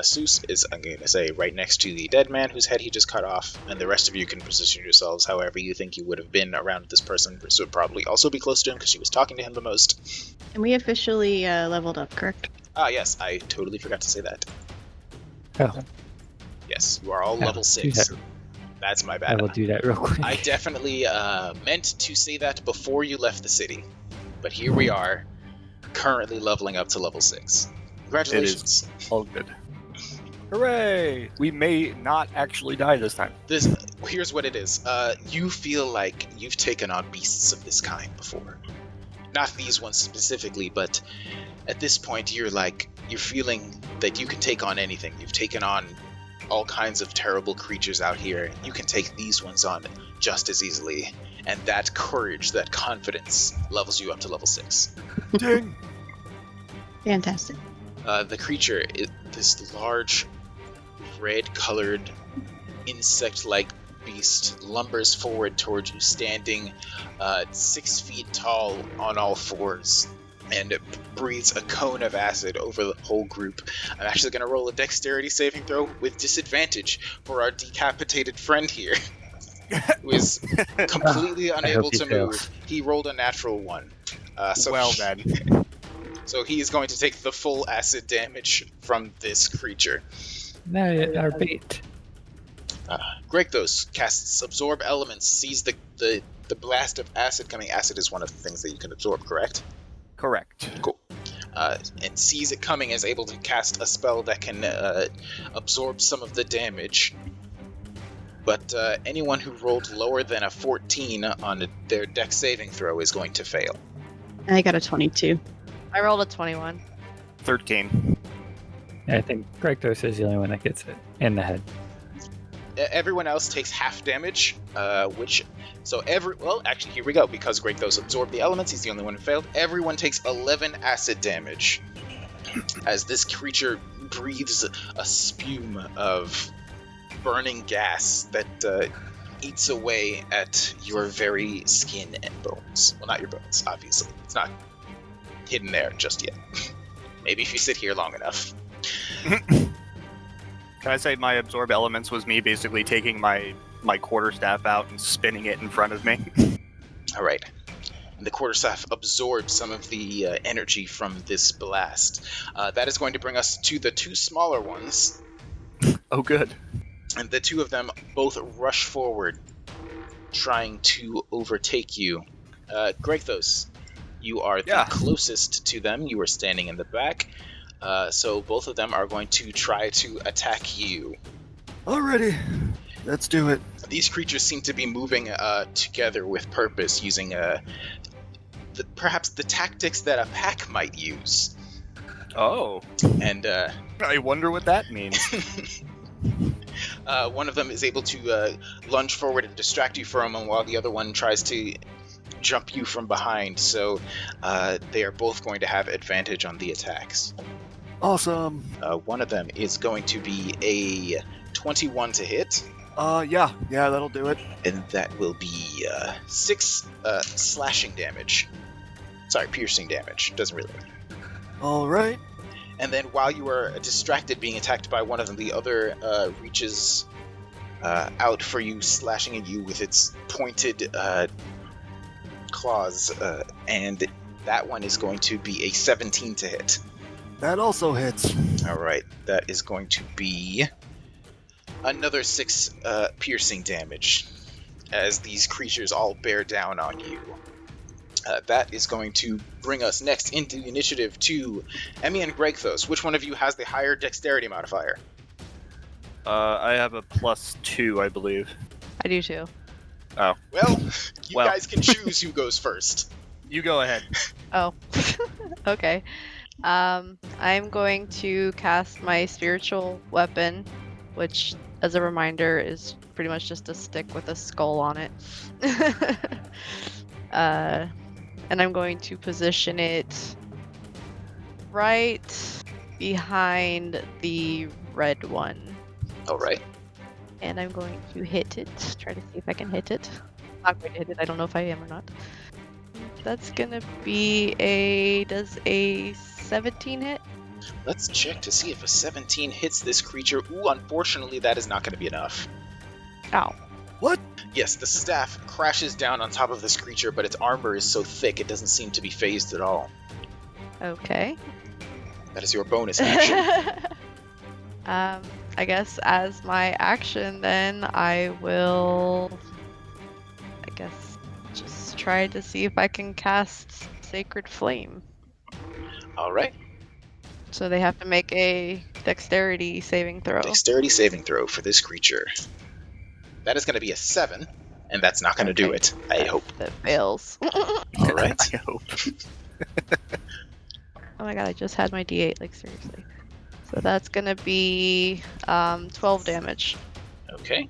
Seuss is, I'm going to say, right next to the dead man whose head he just cut off, and the rest of you can position yourselves however you think you would have been around this person. So would probably also be close to him because she was talking to him the most. And we officially leveled up, correct? Ah, yes, I totally forgot to say that. Oh, Yes, you are all Yeah, level do 6. that. That's my I bad. will do that real quick. I definitely meant to say that before you left the city, but here we are, currently leveling up to level 6. Congratulations. All good. Hooray! We may not actually die this time. Here's what it is. You feel like you've taken on beasts of this kind before. Not these ones specifically, but at this point you're feeling that you can take on anything. You've taken on all kinds of terrible creatures out here. You can take these ones on just as easily. And that courage, that confidence levels you up to level 6. Ding! Fantastic. The creature, this large, red-colored, insect-like beast, lumbers forward towards you, standing 6 feet tall on all fours, and breathes a cone of acid over the whole group. I'm actually going to roll a dexterity saving throw with disadvantage for our decapitated friend here, who is completely unable he to fails. move. He rolled a natural 1. So Well he- then. So he is going to take the full acid damage from this creature. No, our bait. Gregthos casts Absorb Elements, sees the blast of acid coming. Acid is one of the things that you can absorb, correct? Correct. Cool. And sees it coming, is able to cast a spell that can absorb some of the damage. But anyone who rolled lower than a 14 on their dex saving throw is going to fail. I got a 22. I rolled a 21. 13. I think Gregthos is the only one that gets it in the head. Everyone else takes half damage, actually, here we go. Because Gregthos absorbed the elements, he's the only one who failed. Everyone takes 11 acid damage as this creature breathes a spume of burning gas that eats away at your very skin and bones. Well, not your bones, obviously. It's not hidden there just yet. Maybe if you sit here long enough. Can I say my Absorb Elements was me basically taking my quarterstaff out and spinning it in front of me? All right. And the quarterstaff absorbs some of the energy from this blast. That is going to bring us to the 2 smaller ones. Oh, good. And the 2 of them both rush forward, trying to overtake you. Gregthos, You are the closest to them. You are standing in the back. So both of them are going to try to attack you. Alrighty, let's do it. These creatures seem to be moving together with purpose, using perhaps the tactics that a pack might use. Oh. And I wonder what that means. one of them is able to lunge forward and distract you for a moment, while the other one tries to jump you from behind. So they are both going to have advantage on the attacks. Awesome. One of them is going to be a 21 to hit. Yeah, that'll do it. And that will be 6 slashing damage. Sorry, piercing damage. Doesn't really matter. All right. And then while you are distracted being attacked by one of them, the other reaches out for you, slashing at you with its pointed claws. And that one is going to be a 17 to hit. That also hits. All right. That is going to be another 6 piercing damage as these creatures all bear down on you. That is going to bring us next into the initiative to Emmy and Gregthos. Which one of you has the higher dexterity modifier? I have a +2, I believe. I do too. Oh. Well, you guys can choose who goes first. You go ahead. Oh. Okay. I'm going to cast my spiritual weapon, which, as a reminder, is pretty much just a stick with a skull on it. And I'm going to position it right behind the red one. All right. And I'm going to hit it. Try to see if I can hit it. Not going to hit it. I don't know if I am or not. That's gonna be does a 17 hit? Let's check to see if a 17 hits this creature. Ooh, unfortunately, that is not going to be enough. Ow. What? Yes, the staff crashes down on top of this creature, but its armor is so thick it doesn't seem to be phased at all. Okay. That is your bonus action. I guess as my action, then I will, just try to see if I can cast Sacred Flame. All right. So they have to make a dexterity saving throw. Dexterity saving throw for this creature. That is going to be a 7, and that's not going to do it, I hope. That fails. All right. I hope. Oh my god, I just had my d8, like seriously. So that's going to be 12 damage. Okay.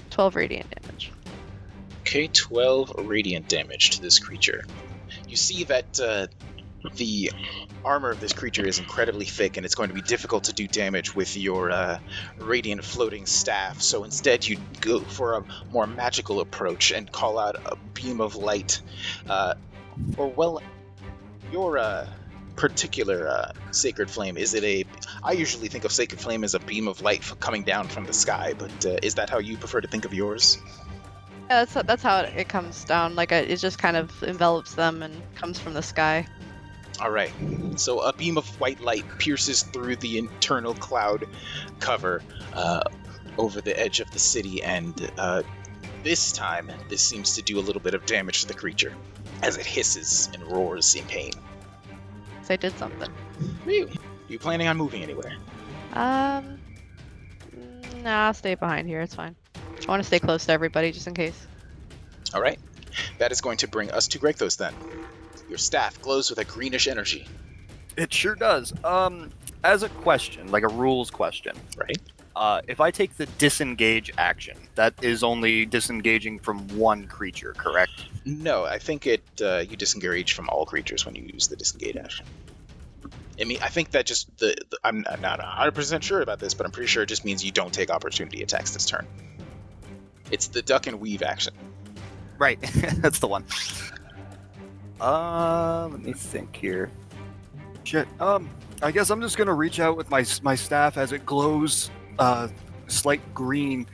12 radiant damage. Okay, 12 radiant damage to this creature. You see that the armor of this creature is incredibly thick, and it's going to be difficult to do damage with your radiant floating staff. So instead, you go for a more magical approach and call out a beam of light. Your particular Sacred Flame, is it I usually think of Sacred Flame as a beam of light coming down from the sky, but is that how you prefer to think of yours? Yeah, that's how it comes down. Like it just kind of envelops them and comes from the sky. All right. So a beam of white light pierces through the internal cloud cover over the edge of the city, and this time this seems to do a little bit of damage to the creature as it hisses and roars in pain. So I did something. Really? Are you planning on moving anywhere? Nah, I'll stay behind here. It's fine. I want to stay close to everybody just in case. All right. That is going to bring us to Gregthos then. Your staff glows with a greenish energy. It sure does. As a question, like a rules question. Right. If I take the disengage action, that is only disengaging from one creature, correct? No, I think you disengage from all creatures when you use the disengage action. I think that just I'm not 100% sure about this, but I'm pretty sure it just means you don't take opportunity attacks this turn. It's the duck and weave action. Right, that's the one. Let me think here. Shit. I guess I'm just gonna reach out with my staff as it glows slight green,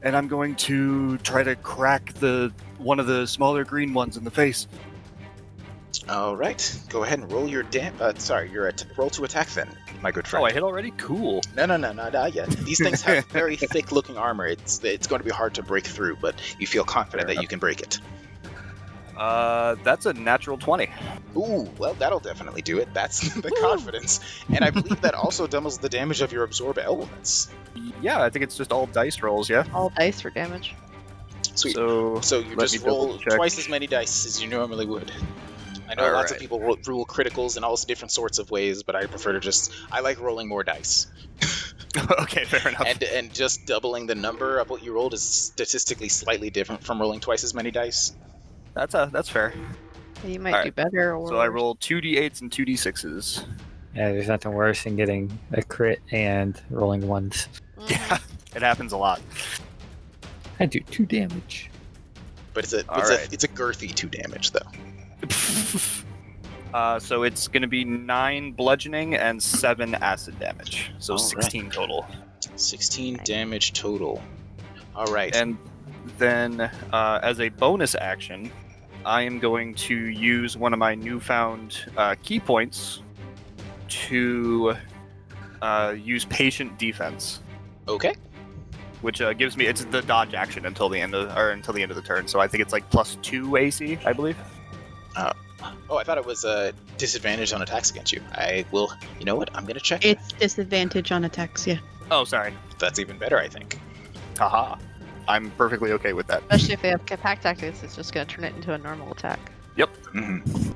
and I'm going to try to crack one of the smaller green ones in the face. All right, go ahead and roll your roll to attack then, my good friend. Oh, I hit already? Cool. No, not yet. These things have very thick-looking armor. It's going to be hard to break through, but you feel confident that you can break it. That's a natural 20. Ooh, well, that'll definitely do it. That's the confidence. And I believe that also doubles the damage of your absorb elements. Yeah, I think it's just all dice rolls, yeah? All dice for damage. Sweet. So You let just me roll double-check. twice as many dice as you normally would. I know lots of Alright. people rule criticals in all different sorts of ways, but I prefer to I like rolling more dice. Okay, fair enough. And just doubling the number of what you rolled is statistically slightly different from rolling twice as many dice. That's fair. You might do Alright, better or So I roll 2d8s and 2d6s. Yeah, there's nothing worse than getting a crit and rolling ones. Yeah, it happens a lot. I do 2 damage. But it's a Alright. it's a girthy 2 damage though. So it's going to be 9 bludgeoning and 7 acid damage. So Alright. 16 total. 16 damage total. All right. And then, as a bonus action, I am going to use one of my newfound key points to use patient defense, Okay. which gives me it's the dodge action until the end of the turn. So I think it's like +2 AC, I believe. Oh, I thought it was a disadvantage on attacks against you. I will. You know what? I'm gonna check. It's disadvantage on attacks, yeah. Oh, sorry. That's even better, I think. Haha. I'm perfectly okay with that. Especially if they have pack tactics, it's just going to turn it into a normal attack. Mm-hmm.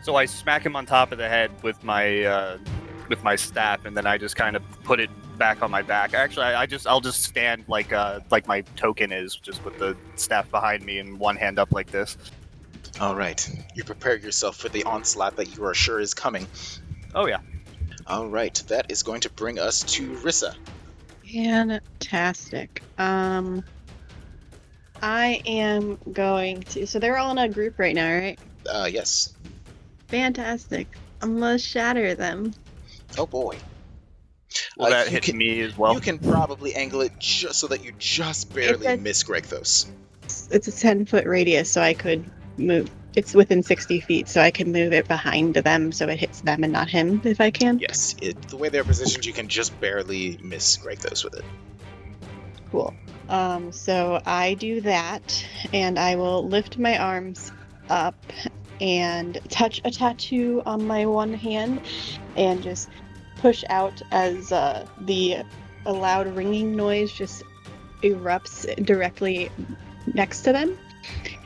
So I smack him on top of the head with my staff, and then I just kind of put it back on my back. Actually, I'll just stand like my token is, just with the staff behind me and one hand up like this. All right. You prepare yourself for the onslaught that you are sure is coming. Oh yeah. All right. That is going to bring us to Rissa. Fantastic. I am going to. So they're all in a group right now, right? Yes. Fantastic. I'm gonna shatter them. Oh boy. Well, that you hit can- me as well. You can probably angle it just so that you just barely It's a- miss Gregthos. It's a 10-foot radius, so I could move. It's within 60 feet, so I can move it behind them so it hits them and not him if I can. Yes. The way they're positioned, you can just barely miss Gregthos with it. Cool. So I do that, and I will lift my arms up and touch a tattoo on my one hand and just push out as a loud ringing noise just erupts directly next to them.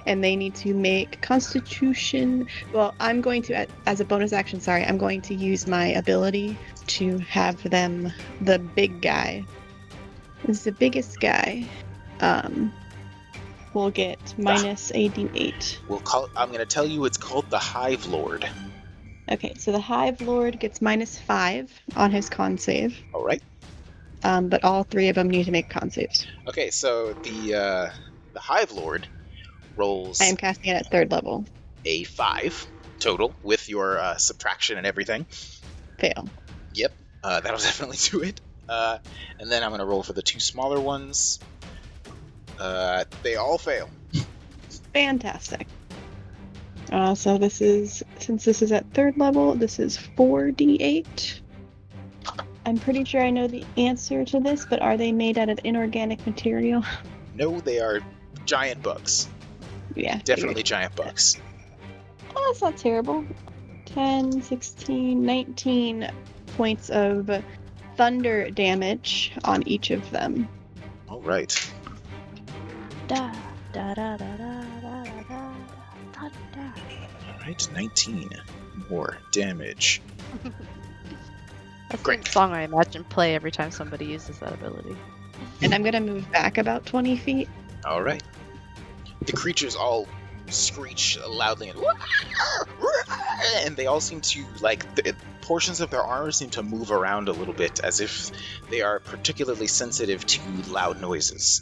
And they need to make Constitution. Well, I'm going to, as a bonus action, I'm going to use my ability to have them, the big guy, is the biggest guy, will get minus a d8. I'm going to tell you it's called the Hive Lord. Okay, so the Hive Lord gets -5 on his con save, All right. but all 3 of them need to make con saves. Okay, so the Hive Lord rolls I am casting it at 3rd level. a 5 total with your subtraction and everything. Fail. Yep, that'll definitely do it. And then I'm going to roll for the 2 smaller ones. They all fail. Fantastic. So this is, since this is at 3rd level, this is 4d8. I'm pretty sure I know the answer to this, but are they made out of inorganic material? No, they are giant bugs. Yeah. Definitely giant bugs. Oh, that's not terrible. 10, 16, 19 points of thunder damage on each of them. All right. Da, da, da, da, da, da, da, da, da, da. All right, 19 more damage. That's Great. the song I imagine play every time somebody uses that ability. And I'm going to move back about 20 feet. All right. The creatures all screech loudly and they all seem to, portions of their armor seem to move around a little bit as if they are particularly sensitive to loud noises.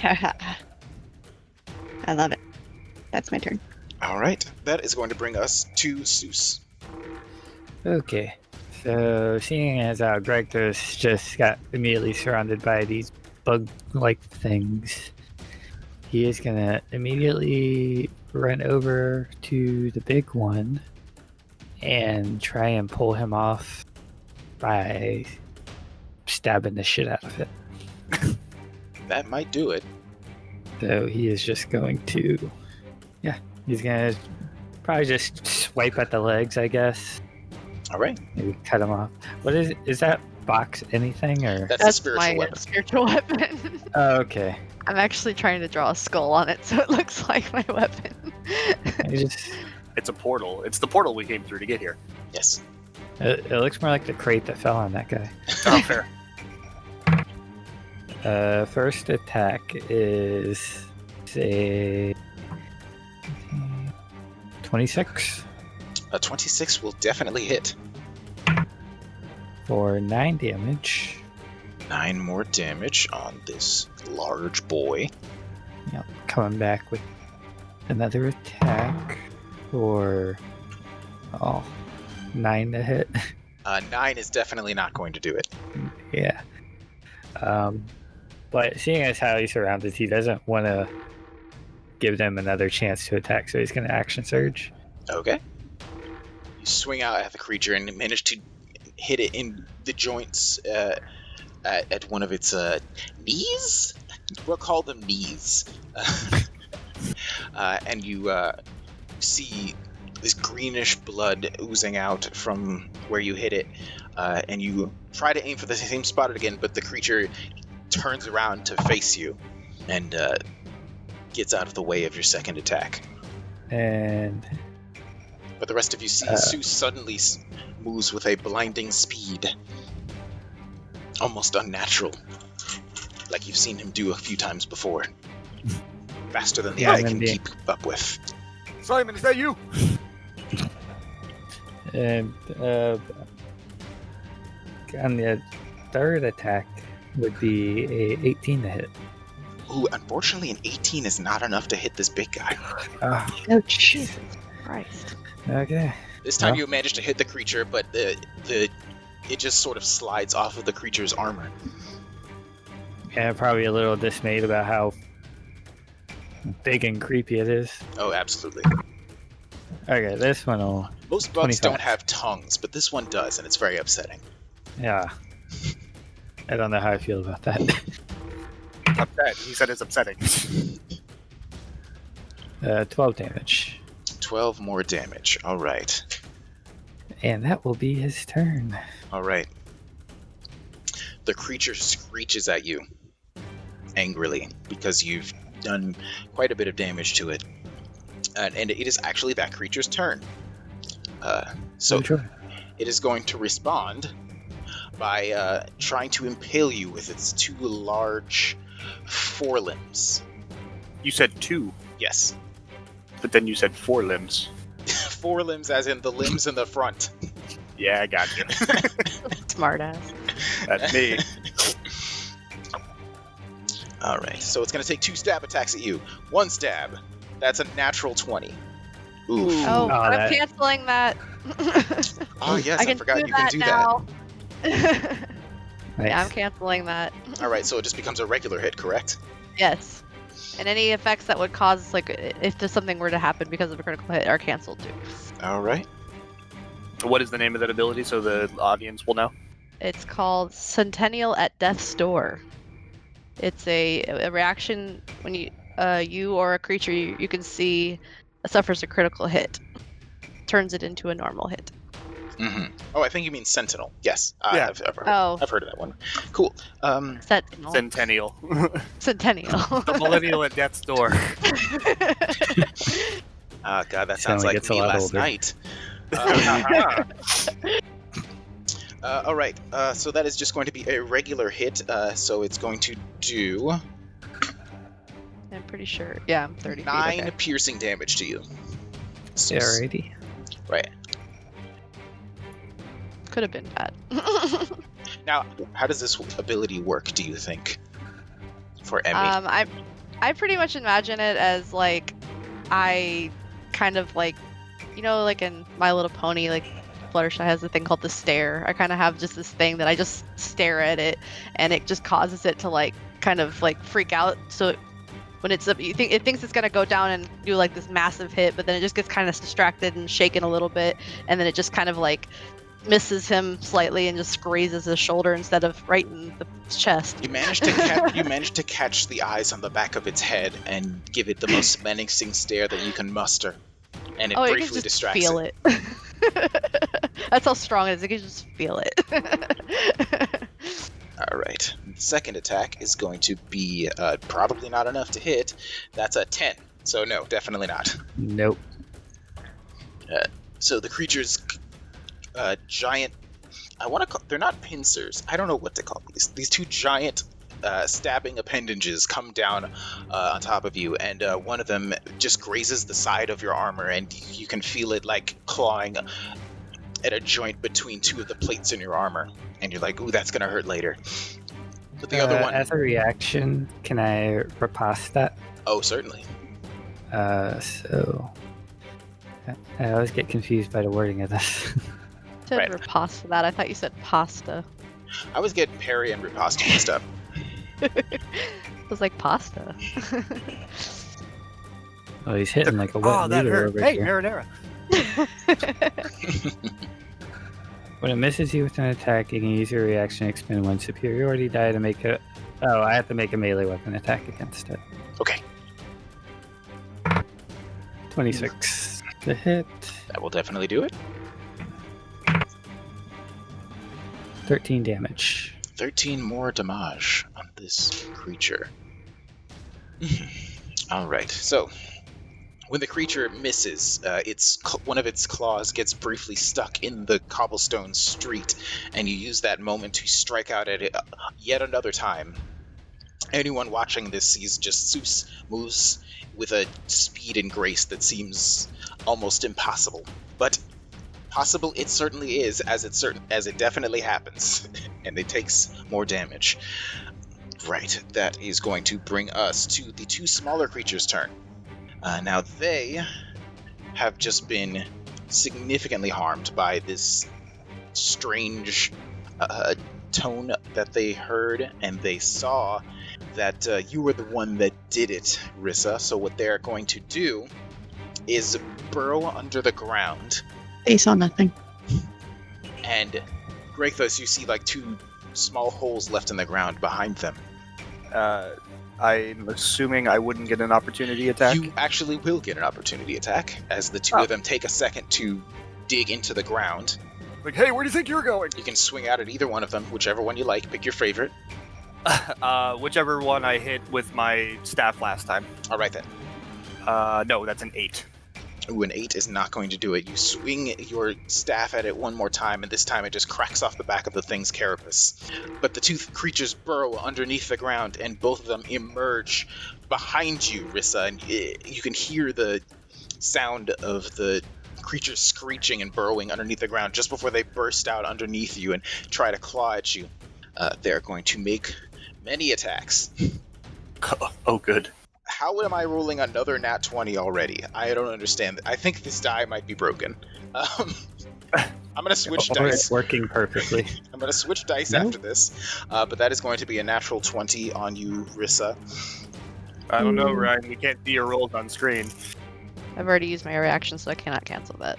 I love it. That's my turn. All right. That is going to bring us to Seuss. Okay. So, seeing as how Gregthos just got immediately surrounded by these bug-like things, he is going to immediately run over to the big one and try and pull him off by stabbing the shit out of it. That might do it. So he is just going to, He's gonna probably just swipe at the legs, I guess. All right. Maybe cut him off. What is that box? Anything or? That's a spiritual my weapon. spiritual weapon. Oh, okay. I'm actually trying to draw a skull on it, so it looks like my weapon. It's a portal. It's the portal we came through to get here. Yes. It looks more like the crate that fell on that guy. Oh, fair. First attack is say 26 A 26 will definitely hit. for 9 damage. 9 more damage on this large boy. Yep, coming back with another attack for 9 to hit. 9 is definitely not going to do it. Yeah. But seeing as how he's surrounded, he doesn't want to give them another chance to attack, so he's going to action surge. Okay. You swing out at the creature and manage to hit it in the joints at one of its knees? We'll call them knees. And you see this greenish blood oozing out from where you hit it. And you try to aim for the same spot again, but the creature turns around to face you and gets out of the way of your second attack. And But the rest of you see Zeus suddenly moves with a blinding speed. Almost unnatural. Like you've seen him do a few times before. Faster than the Yeah, eye can indeed. keep up with. Simon, is that you? on the third attack would be a 18 to hit. Ooh, unfortunately an 18 is not enough to hit this big guy. Oh, Jesus Christ. Okay. This time Well. you manage to hit the creature, but it just sort of slides off of the creature's armor. Yeah, probably a little dismayed about how big and creepy it is. Oh, absolutely. Okay, this one will. Most bugs 25. don't have tongues, but this one does, and it's very upsetting. Yeah. I don't know how I feel about that. Upset. He said it's upsetting. 12 damage. 12 more damage. All right. And that will be his turn. All right. The creature screeches at you angrily because you've done quite a bit of damage to it. And it is actually that creature's turn. So Sure. it is going to respond by trying to impale you with its 2 large forelimbs. You said 2, Yes. but then you said 4 limbs. Forelimbs as in the limbs in the front. Yeah, I got you. Smartass. That's me. All right. So it's going to take 2 stab attacks at you. 1 stab. That's a natural 20. Oof. Oh, I'm that- canceling that. Oh, yes, I forgot you can do now. Nice. Yeah, I'm canceling that. that. All right, so it just becomes a regular hit, correct? Yes. And any effects that would cause, like, if there's something were to happen because of a critical hit are canceled too. All right. What is the name of that ability so the audience will know? It's called Centennial at Death's Door. It's a reaction when you or a creature you can see suffers a critical hit, turns it into a normal hit. Mm-hmm. Oh, I think you mean Sentinel. Yes. Yeah. I've heard of that one. Cool. Sentinel. Centennial. Centennial. The millennial at death's door. God, that Sound sounds like like it's a me lot last older. night. All right. So that is just going to be a regular hit. So it's going to do I'm pretty sure. Yeah, I'm 30 9 feet. Okay. piercing damage to you. So, Alrighty. right. Could have been bad. Now, how does this ability work, do you think? For Emmy? I pretty much imagine it as like I kind of like, you know, like in My Little Pony, like Fluttershy has a thing called the stare. I kind of have just this thing that I just stare at it, and it just causes it to like kind of like freak out. So when it thinks it's gonna go down and do like this massive hit, but then it just gets kind of distracted and shaken a little bit, and then it just kind of like misses him slightly and just grazes his shoulder instead of right in the chest. You manage to catch the eyes on the back of its head and give it the most menacing stare that you can muster, and it You briefly can just distracts feel it. That's how strong it is. You can just feel it. All right. The second attack is going to be probably not enough to hit. That's a 10. So no, definitely not. Nope. So the creature's giant. They're not pincers. I don't know what to call these. These two giant stabbing appendages come down on top of you, and one of them just grazes the side of your armor, and you can feel it like clawing at a joint between two of the plates in your armor, and you're like, ooh, that's gonna hurt later. But the other one... As a reaction, can I riposte that? Oh, certainly. So... I always get confused by the wording of this. Said Right. riposte that. I thought you said pasta. I was getting parry and riposte mixed up. It was like pasta. Oh, he's hitting like a wet that noodle hurt. over Hey, here. marinara. When it misses you with an attack, you can use your reaction to expend one superiority die to make a... Oh, I have to make a melee weapon attack against it. Okay, 26 to hit. that will definitely do it. 13 damage. 13 more damage on this creature. All right, so when the creature misses, one of its claws gets briefly stuck in the cobblestone street, and you use that moment to strike out at it yet another time. Anyone watching this sees just Zeus moves with a speed and grace that seems almost impossible, but possible it certainly is, as it definitely happens, and it takes more damage. Right, that is going to bring us to the two smaller creatures' turn. Now they have just been significantly harmed by this strange tone that they heard, and they saw that you were the one that did it, Rissa. So what they're going to do is burrow under the ground. They saw nothing. And Grathos, you see like two small holes left in the ground behind them. I'm assuming I wouldn't get an opportunity attack. You actually will get an opportunity attack, as the two of them take a second to dig into the ground. Like, hey, where do you think you're going? You can swing out at either one of them, whichever one you like. Pick your favorite. Whichever one I hit with my staff last time. All right then. No, that's an 8. Ooh, an 8 is not going to do it. You swing your staff at it one more time, and this time it just cracks off the back of the thing's carapace. But the two creatures burrow underneath the ground, and both of them emerge behind you, Rissa, and you can hear the sound of the creatures screeching and burrowing underneath the ground just before they burst out underneath you and try to claw at you. They're going to make many attacks. Oh, good. How am I rolling another nat 20 already? I don't understand. I think this die might be broken. I'm going to switch Or dice. it's working perfectly. I'm going to switch dice No. after this. But that is going to be a natural 20 on you, Rissa. I don't know, Ryan. We can't see your rolls on screen. I've already used my reaction, so I cannot cancel that.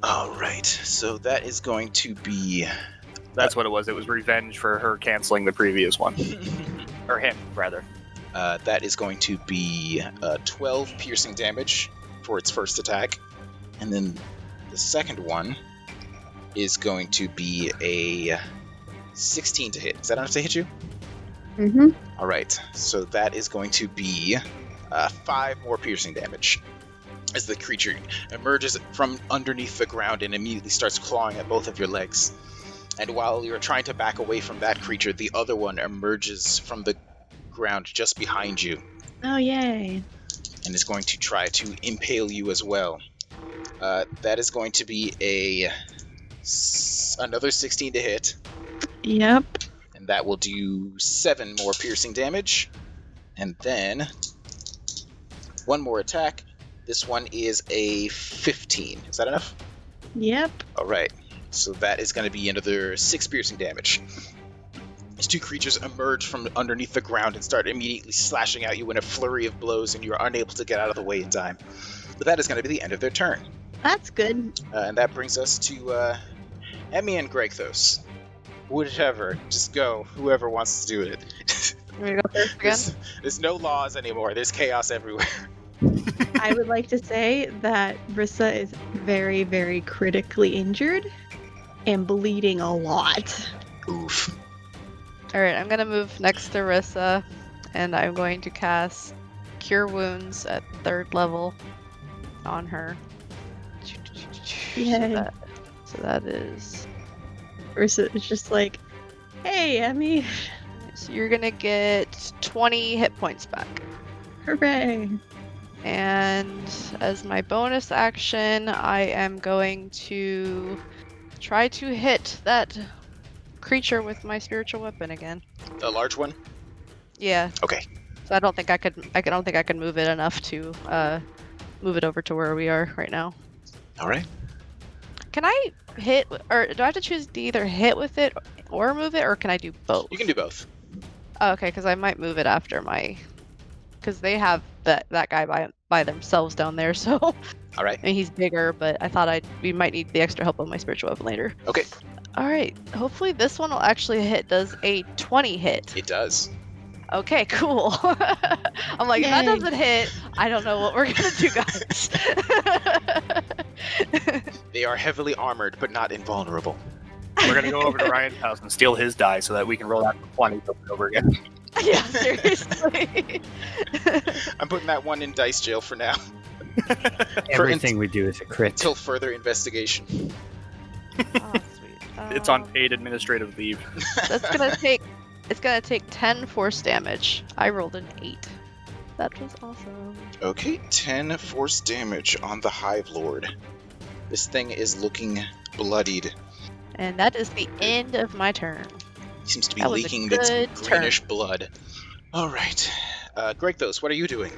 All right. So that is going to be... That's what it was. It was revenge for her canceling the previous one. Or him, rather. That is going to be 12 piercing damage for its first attack. And then the second one is going to be a 16 to hit. Is that enough to hit you? Mm-hmm. All right. So that is going to be 5 more piercing damage. As the creature emerges from underneath the ground and immediately starts clawing at both of your legs. And while you're trying to back away from that creature, the other one emerges from the ground just behind you Oh, yay. and is going to try to impale you as well. That is going to be another 16 to hit, Yep. and that will do 7 more piercing damage. And then one more attack. This one is a 15. Is that enough? Yep. All right. So that is going to be another 6 piercing damage. These two creatures emerge from underneath the ground and start immediately slashing at you in a flurry of blows, and you are unable to get out of the way in time. But that is going to be the end of their turn. That's good. And that brings us to Emmy and Gregthos. Whichever. Just go. Whoever wants to do it. You want me to go first again? There's no laws anymore. There's chaos everywhere. I would like to say that Rissa is very, very critically injured and bleeding a lot. Oof. Alright, I'm gonna move next to Rissa, and I'm going to cast Cure Wounds at 3rd level on her. Yay. So that is... Rissa is just like, hey, Emmy, So you're gonna get 20 hit points back. hooray. And as my bonus action, I am going to try to hit that creature with my spiritual weapon again. The large one? Yeah. Okay. So I don't think I could move it enough to move it over to where we are right now. All right. Can I hit, or do I have to choose to either hit with it or move it, or can I do both? You can do both. Oh, okay, because I might move it after my, because they have that guy by themselves down there. So All right. I mean, he's bigger, but I thought we might need the extra help of my spiritual weapon later. Okay. All right. Hopefully this one will actually hit. Does a 20 hit? It does. Okay, cool. I'm like, if that Yay. doesn't hit, I don't know what we're gonna do, guys. They are heavily armored, but not invulnerable. We're gonna go over to Ryan's house and steal his die so that we can roll that 20 over and over again. Yeah, seriously. I'm putting that one in dice jail for now. Everything we do is a crit. Until further investigation. Oh, sweet. It's on paid administrative leave. That's gonna take. It's gonna take 10 force damage. I rolled an 8. That was awesome. Okay, 10 force damage on the Hive Lord. This thing is looking bloodied. And that is the end of my turn. Seems to be That was a leaking its good greenish blood. All right. Gregthos, what are you doing?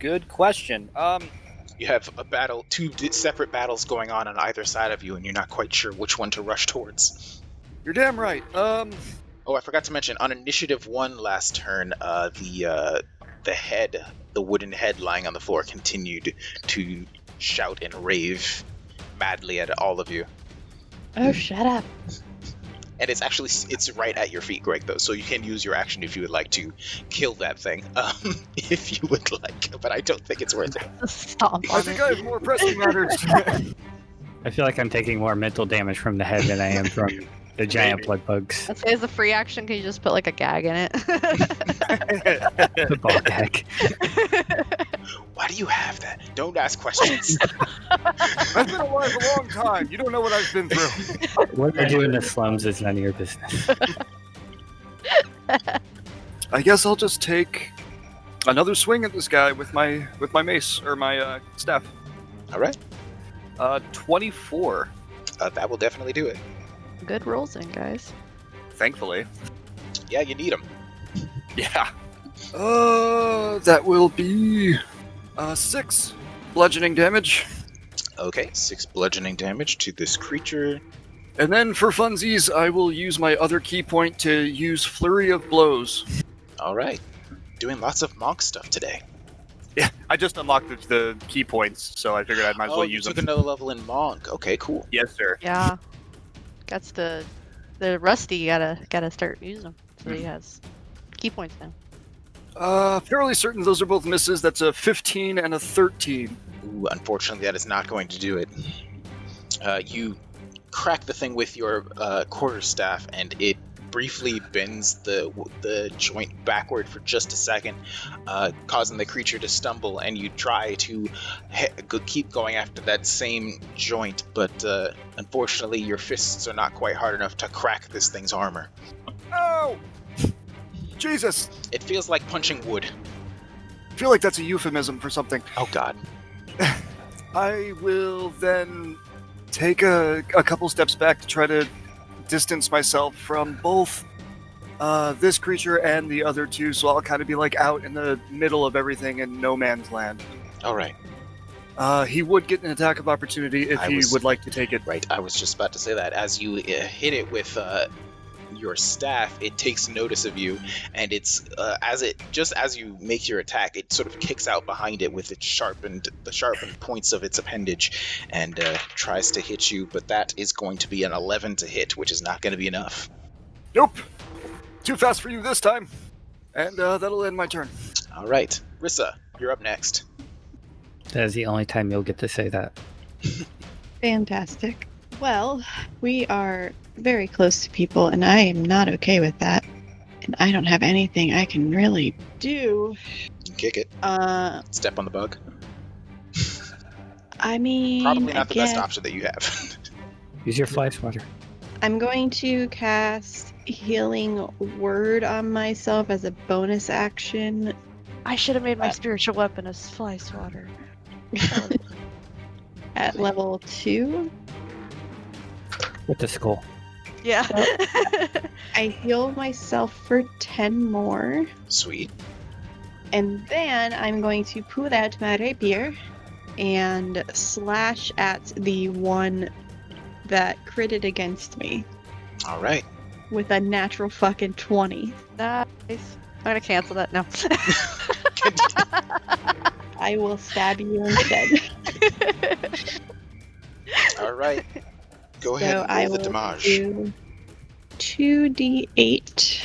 Good question. You have a battle, two separate battles going on either side of you, and you're not quite sure which one to rush towards. You're damn right. Oh, I forgot to mention, on Initiative 1 last turn, the head, the wooden head lying on the floor, continued to shout and rave madly at all of you. Oh, shut up. And it's right at your feet, Greg, though, so you can use your action if you would like to kill that thing, if you would like, but I don't think it's worth it. Stomp I on think it. I have more pressing matters. I feel like I'm taking more mental damage from the head than I am from the giant blood bugs. I'd say as a free action, can you just put like a gag in it? The ball gag. Why do you have that? Don't ask questions. I've been alive a long time. You don't know what I've been through. What I do in the slums is none of your business. I guess I'll just take another swing at this guy with my mace or my staff. All right. 24. That will definitely do it. Good rolls in, guys. Thankfully. Yeah, you need them. Yeah. That will be 6 bludgeoning damage. Okay, 6 bludgeoning damage to this creature. And then for funsies, I will use my other key point to use Flurry of Blows. All right. Doing lots of monk stuff today. Yeah, I just unlocked the key points, so I figured I might as well you use took them. another level in monk. Okay, cool. Yes, sir. Yeah. That's the Rusty, you gotta start using them. So he has key points now. Fairly certain those are both misses. That's a 15 and a 13. Ooh, unfortunately, that is not going to do it. You crack the thing with your quarterstaff, and it briefly bends the joint backward for just a second, causing the creature to stumble, and you try to keep going after that same joint, but unfortunately your fists are not quite hard enough to crack this thing's armor. Oh! Jesus! It feels like punching wood. I feel like that's a euphemism for something. Oh god. I will then take a couple steps back to try to distance myself from both this creature and the other two, so I'll kind of be like out in the middle of everything in no man's land. Alright. He would get an attack of opportunity if he would like to take it. Right, I was just about to say that. As you hit it with your staff, it takes notice of you, and it's as you make your attack, it sort of kicks out behind it with the sharpened points of its appendage, and tries to hit you. But that is going to be an 11 to hit, which is not going to be enough. Nope. Too fast for you this time. And that'll end my turn. All right, Rissa, you're up next. That is the only time you'll get to say that. Fantastic. Well, we are very close to people, and I am not okay with that. And I don't have anything I can really do. Kick it. Step on the bug. I mean, Probably not the best option that you have. Use your fly swatter. I'm going to cast Healing Word on myself as a bonus action. I should have made my spiritual weapon a fly swatter. At level 2. With the skull. Yeah. I heal myself for 10 more. Sweet. And then I'm going to pull out my rapier and slash at the one that critted against me All right. with a natural fucking 20. Nice. I'm gonna cancel that now. I will stab you instead. All right. Go ahead So and I roll will the damage. do 2d8.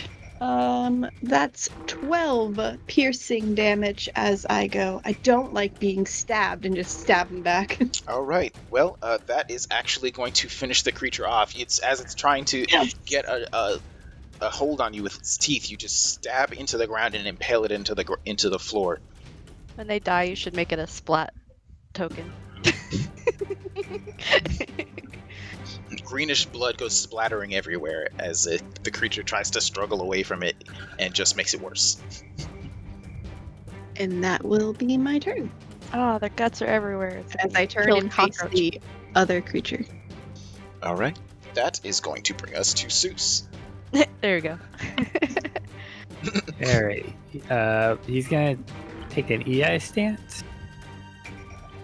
That's 12 piercing damage as I go. I don't like being stabbed and just stabbing back. All right. Well, that is actually going to finish the creature off. It's trying to get a hold on you with its teeth. You just stab into the ground and impale it into the floor. When they die, you should make it a splat token. Greenish blood goes splattering everywhere as the creature tries to struggle away from it and just makes it worse. And that will be my turn. Oh, their guts are everywhere. It's As I turn killed and face cockroach. the other creature. All right. That is going to bring us to Seuss. There you go. Alright. He's gonna take an EI stance.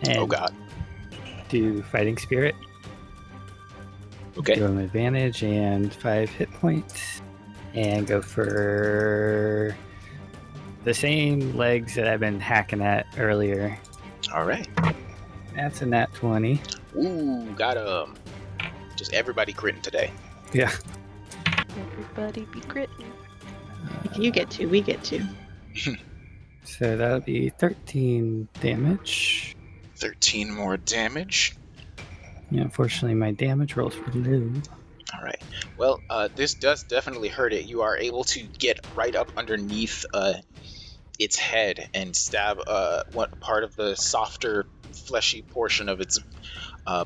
And Oh god. do Fighting Spirit. Okay. Give him advantage and 5 hit points. And go for the same legs that I've been hacking at earlier. All right. That's a nat 20. Ooh, got him. Just everybody critting today. Yeah. Everybody be gritting. If you get 2, we get 2. So that'll be 13 damage. 13 more damage. Yeah, unfortunately, my damage rolls were low. All right. Well, this does definitely hurt it. You are able to get right up underneath its head and stab what part of the softer, fleshy portion of its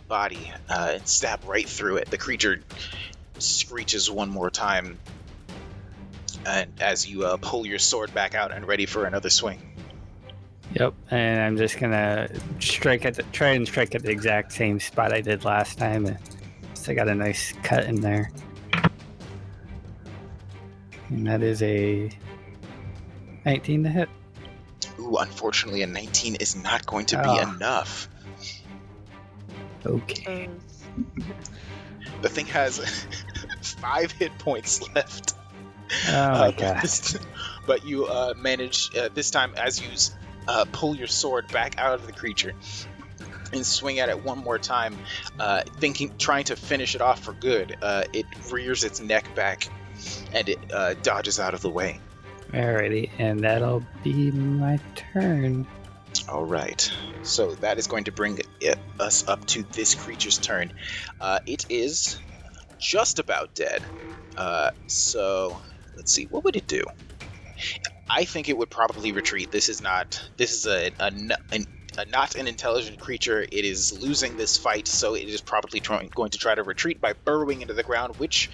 body, and stab right through it. The creature screeches one more time, and as you pull your sword back out and ready for another swing. Yep, and I'm just gonna try and strike at the exact same spot I did last time. So I got a nice cut in there. And that is a 19 to hit. Ooh, unfortunately, a 19 is not going to be Ah. enough. Okay. The thing has 5 hit points left. Oh my god. But you manage this time as you pull your sword back out of the creature and swing at it one more time, trying to finish it off for good. It rears its neck back and it dodges out of the way. Alrighty, and that'll be my turn. All right, so that is going to bring us up to this creature's turn. It is just about dead. So let's see, what would it do? I think it would probably retreat. This is not an intelligent creature. It is losing this fight, so it is probably going to try to retreat by burrowing into the ground, which,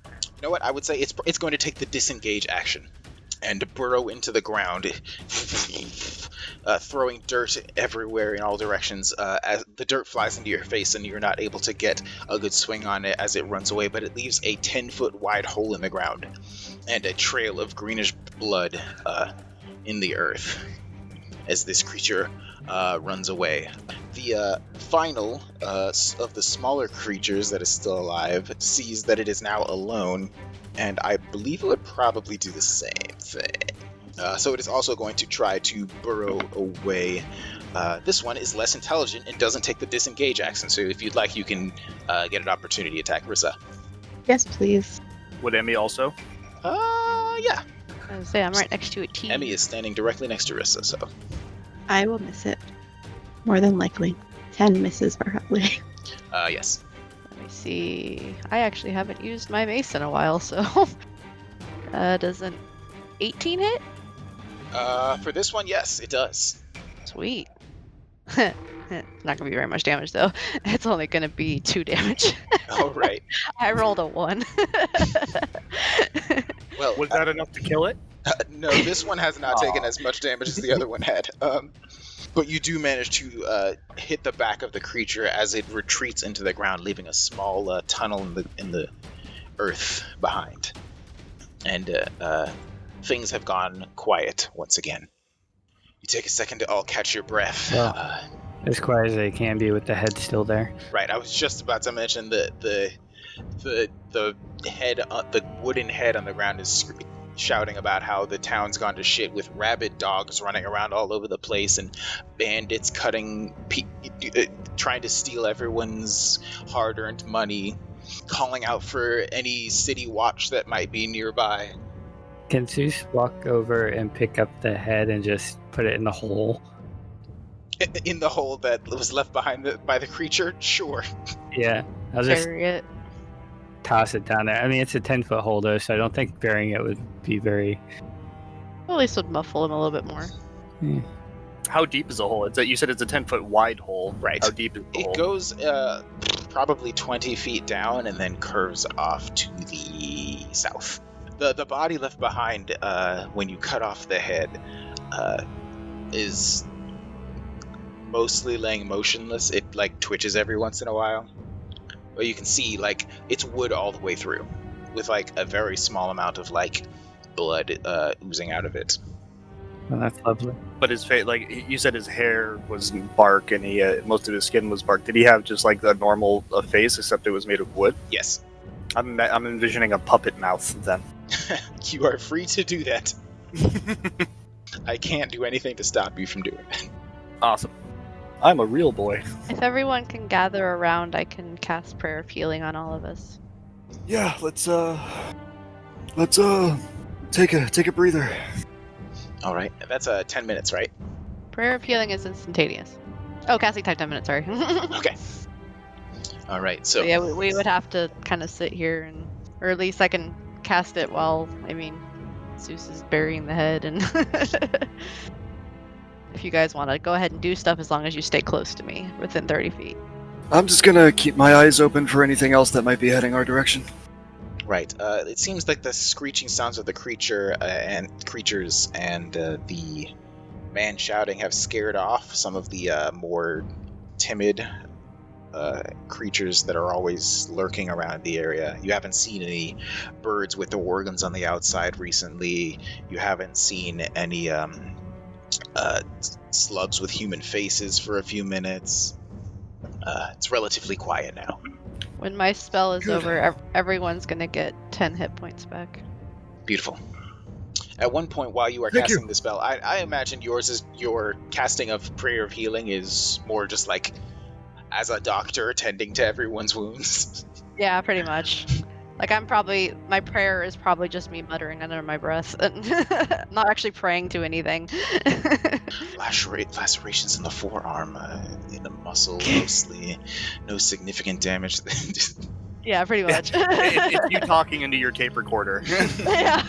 you know what, I would say it's going to take the disengage action and burrow into the ground, throwing dirt everywhere in all directions as the dirt flies into your face and you're not able to get a good swing on it as it runs away, but it leaves a 10-foot wide hole in the ground and a trail of greenish blood in the earth as this creature runs away. The final of the smaller creatures that is still alive sees that it is now alone, and I believe it would probably do the same thing. So it is also going to try to burrow away. This one is less intelligent and doesn't take the disengage action, so if you'd like, you can get an opportunity attack, Rissa. Yes, please. Would Emmy also? Yeah. I was say I'm right next to a T. Emmy is standing directly next to Rissa, so... I will miss it. More than likely. 10 misses, probably. Yes. Let me see. I actually haven't used my mace in a while, so... does an 18 hit? For this one, yes, it does. Sweet. It's not gonna be very much damage though. It's only gonna be 2 damage. All right. I rolled a 1. Well, Was that enough to kill it? no, this one has not taken as much damage as the other one had. But you do manage to hit the back of the creature as it retreats into the ground, leaving a small tunnel in the earth behind. And things have gone quiet once again. You take a second to all catch your breath. Well, as quiet as they can be with the head still there. Right, I was just about to mention the head, the wooden head on the ground is shouting about how the town's gone to shit, with rabid dogs running around all over the place and bandits trying to steal everyone's hard-earned money, calling out for any city watch that might be nearby. Can Zeus walk over and pick up the head and just put it in the hole? In the hole that was left behind by the creature? Sure. Yeah, I'll just Carry it. toss it down there. I mean, it's a 10-foot hole though, so I don't think burying it would be very... Well, at least would muffle him a little bit more. How deep is the hole? You said it's a 10-foot wide hole. Right. How deep is the hole? It goes probably 20 feet down and then curves off to the south. The body left behind when you cut off the head is mostly laying motionless. It like twitches every once in a while, but you can see like it's wood all the way through, with like a very small amount of like blood oozing out of it. Well, that's lovely. But his face, like you said, his hair was bark, and he most of his skin was bark. Did he have just like a normal face, except it was made of wood? Yes. I'm envisioning a puppet mouth then. You are free to do that. I can't do anything to stop you from doing that. Awesome. I'm a real boy. If everyone can gather around, I can cast Prayer of Healing on all of us. Yeah, let's take a breather. All right, that's 10 minutes, right? Prayer of Healing is instantaneous. Oh, casting time 10 minutes, sorry. Okay. All right, so Yeah, we would have to kind of sit here, or at least I can cast it while, Zeus is burying the head, and if you guys want to go ahead and do stuff, as long as you stay close to me, within 30 feet. I'm just gonna keep my eyes open for anything else that might be heading our direction. right, it seems like the screeching sounds of the creatures and the man shouting have scared off some of the more timid creatures that are always lurking around the area. You haven't seen any birds with the organs on the outside recently. You haven't seen any slugs with human faces for a few minutes. It's relatively quiet now. When my spell is Good. over, everyone's gonna get 10 hit points back. Beautiful. At one point while you are Thank casting you. the spell, I imagine your casting of Prayer of Healing is more just like as a doctor tending to everyone's wounds. Yeah, pretty much. Like my prayer is probably just me muttering under my breath and not actually praying to anything. Lacerations in the forearm, in the muscle mostly. No significant damage. Just- Yeah, pretty much. It's you talking into your tape recorder. Yeah.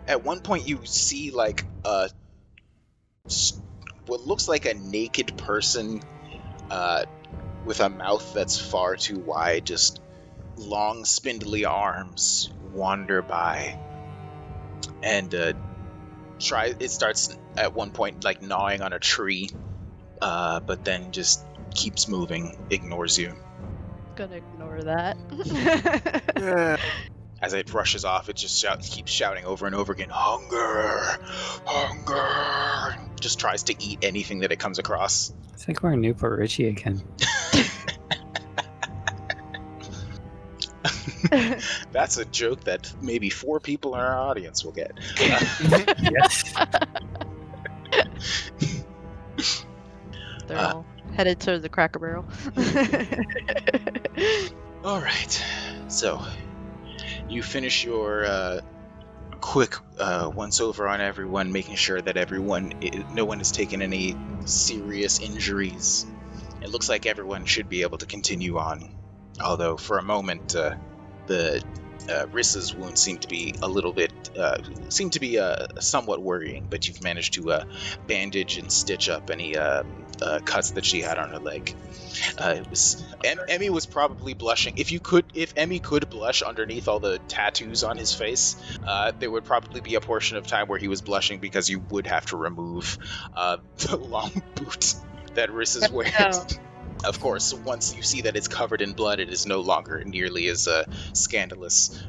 At one point you see like what looks like a naked person with a mouth that's far too wide, just long spindly arms wander by, and it starts at one point like gnawing on a tree, but then just keeps moving, ignores you. Gonna ignore that. Yeah. As it rushes off, it just keeps shouting over and over again, "Hunger! Hunger!" just tries to eat anything that it comes across. It's like we're in Newport Richie again. That's a joke that maybe 4 people in our audience will get. Yes. They're all headed to the Cracker Barrel. All right, so you finish your quick once over on everyone, making sure that no one has taken any serious injuries. It looks like everyone should be able to continue on, although for a moment the Rissa's wounds seem to be somewhat worrying, but you've managed to bandage and stitch up any cuts that she had on her leg. Emmy was probably blushing. If Emmy could blush underneath all the tattoos on his face, there would probably be a portion of time where he was blushing because you would have to remove the long boot that Rissa's wearing. No. Of course, once you see that it's covered in blood, it is no longer nearly as scandalous.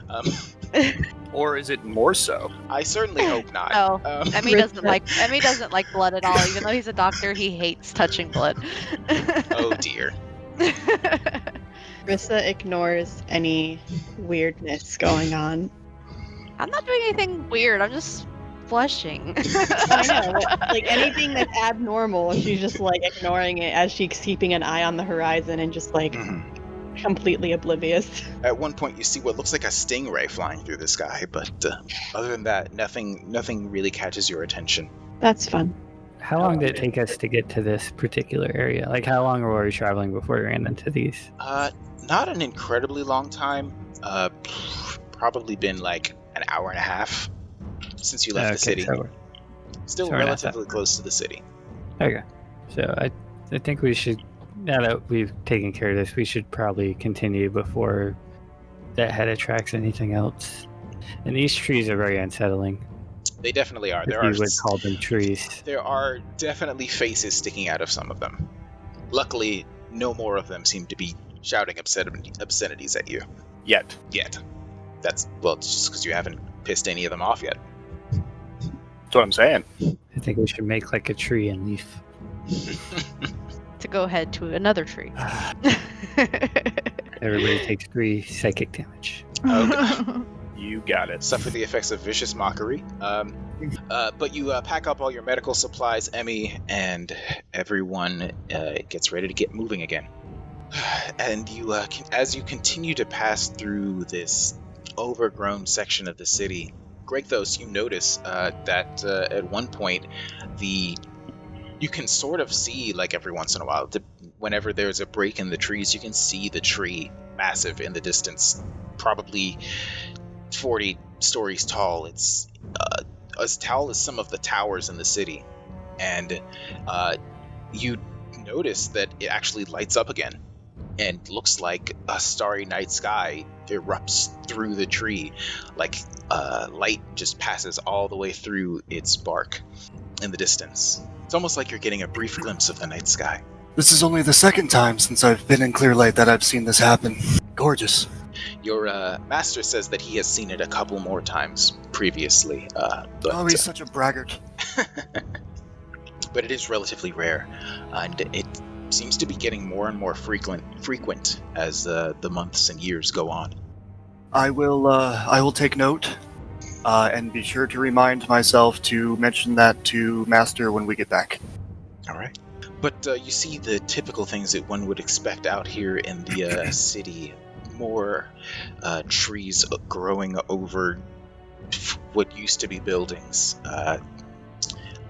Or is it more so? I certainly hope not. No, Emmy doesn't Rissa- like blood at all. Even though he's a doctor, he hates touching blood. Oh dear. Rissa ignores any weirdness going on. I'm not doing anything weird. I'm just blushing. I know, but, like anything that's abnormal, she's just like ignoring it as she's keeping an eye on the horizon and just like completely oblivious. At one point, you see what looks like a stingray flying through the sky, but other than that, nothing really catches your attention. That's fun. How long did it take us to get to this particular area? Like, how long were we traveling before we ran into these? Not an incredibly long time. Probably been like an hour and a half since you left the city. So Still we're not relatively close to the city. okay. So I think we should, now that we've taken care of this, we should probably continue before that head attracts anything else. And these trees are very unsettling. They definitely are. If you would call them trees. There are definitely faces sticking out of some of them. Luckily, no more of them seem to be shouting obscenities at you. Yet. That's, well, it's just because you haven't pissed any of them off yet. That's what I'm saying. I think we should make like a tree and leaf. To go head to another tree. Everybody takes 3 psychic damage. Okay. You got it. Suffer the effects of vicious mockery. But you pack up all your medical supplies, Emmy, and everyone gets ready to get moving again. And you, as you continue to pass through this overgrown section of the city, Gregthos, you notice that at one point you can sort of see, like every once in a while, whenever there's a break in the trees, you can see the tree massive in the distance, probably 40 stories tall. It's as tall as some of the towers in the city. And you notice that it actually lights up again and looks like a starry night sky erupts through the tree, like light just passes all the way through its bark in the distance. It's almost like you're getting a brief glimpse of the night sky. This is only the second time since I've been in Clearlight that I've seen this happen. Gorgeous. Your master says that he has seen it a couple more times previously, but Oh, he's such a braggart. but it is relatively rare, and it seems to be getting more and more frequent as the months and years go on. I will take note, and be sure to remind myself to mention that to Master when we get back. All right. But you see the typical things that one would expect out here in the city. More trees growing over what used to be buildings.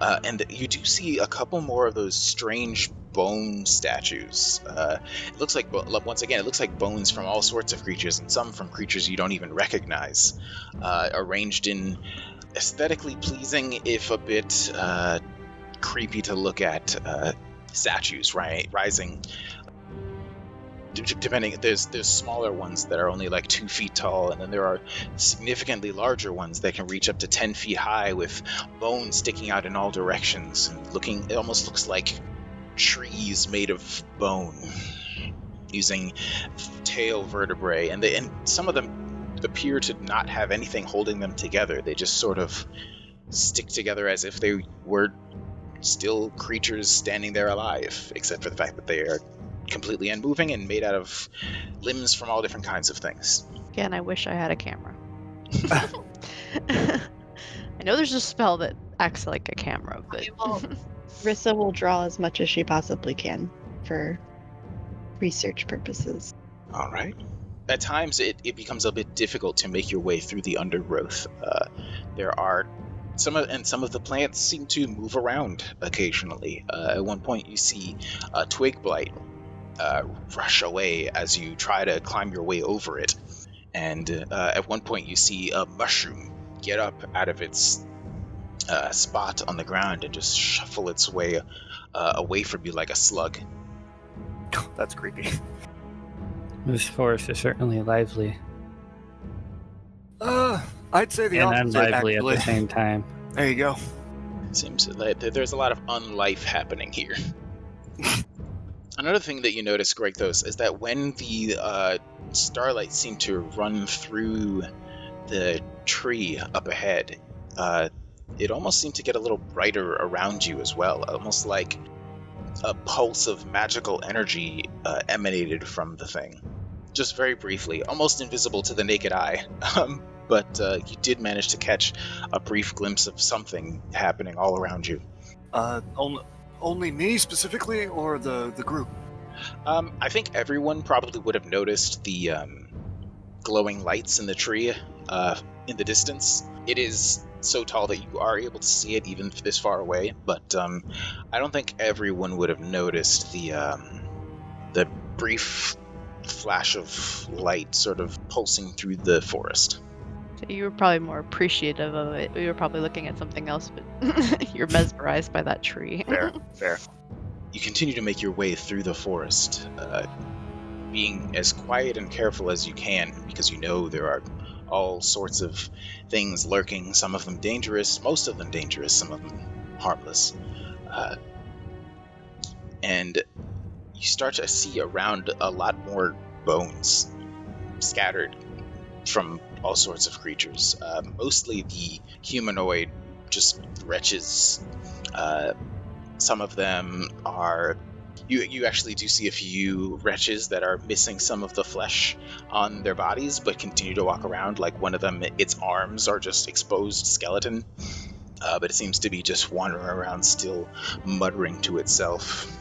And you do see a couple more of those strange bone statues. It looks like, once again, it looks like bones from all sorts of creatures, and some from creatures you don't even recognize, arranged in aesthetically pleasing, if a bit creepy to look at, statues, right? Rising. Depending, there's smaller ones that are only like 2 feet tall, and then there are significantly larger ones that can reach up to 10 feet high with bones sticking out in all directions and it almost looks like trees made of bone using tail vertebrae, and some of them appear to not have anything holding them together. They just sort of stick together as if they were still creatures standing there alive, except for the fact that they are completely unmoving and made out of limbs from all different kinds of things. Again, I wish I had a camera. I know there's a spell that acts like a camera, but Rissa will draw as much as she possibly can for research purposes. All right. At times, it becomes a bit difficult to make your way through the undergrowth. There are some of the plants seem to move around occasionally. At one point, you see a twig blight rush away as you try to climb your way over it, and at one point, you see a mushroom get up out of its spot on the ground and just shuffle its way away from you like a slug. That's creepy. This forest is certainly lively. I'd say the and opposite, unlively actually. at the same time. There you go. Seems like there's a lot of unlife happening here. Another thing that you notice, Greg, though, is that when the starlight seemed to run through the tree up ahead, it almost seemed to get a little brighter around you as well, almost like a pulse of magical energy emanated from the thing. Just very briefly, almost invisible to the naked eye. But you did manage to catch a brief glimpse of something happening all around you. Only me specifically, or the group? I think everyone probably would have noticed the glowing lights in the tree in the distance. It is so tall that you are able to see it even this far away, but I don't think everyone would have noticed the brief flash of light sort of pulsing through the forest. So you were probably more appreciative of it. We were probably looking at something else, but you're mesmerized by that tree. Fair. You continue to make your way through the forest, being as quiet and careful as you can, because you know there are all sorts of things lurking, some of them dangerous, most of them dangerous, some of them harmless. And you start to see around a lot more bones scattered from all sorts of creatures, mostly the humanoid, just wretches. Some of them are... You actually do see a few wretches that are missing some of the flesh on their bodies, but continue to walk around. Like one of them, its arms are just exposed skeleton, but it seems to be just wandering around still muttering to itself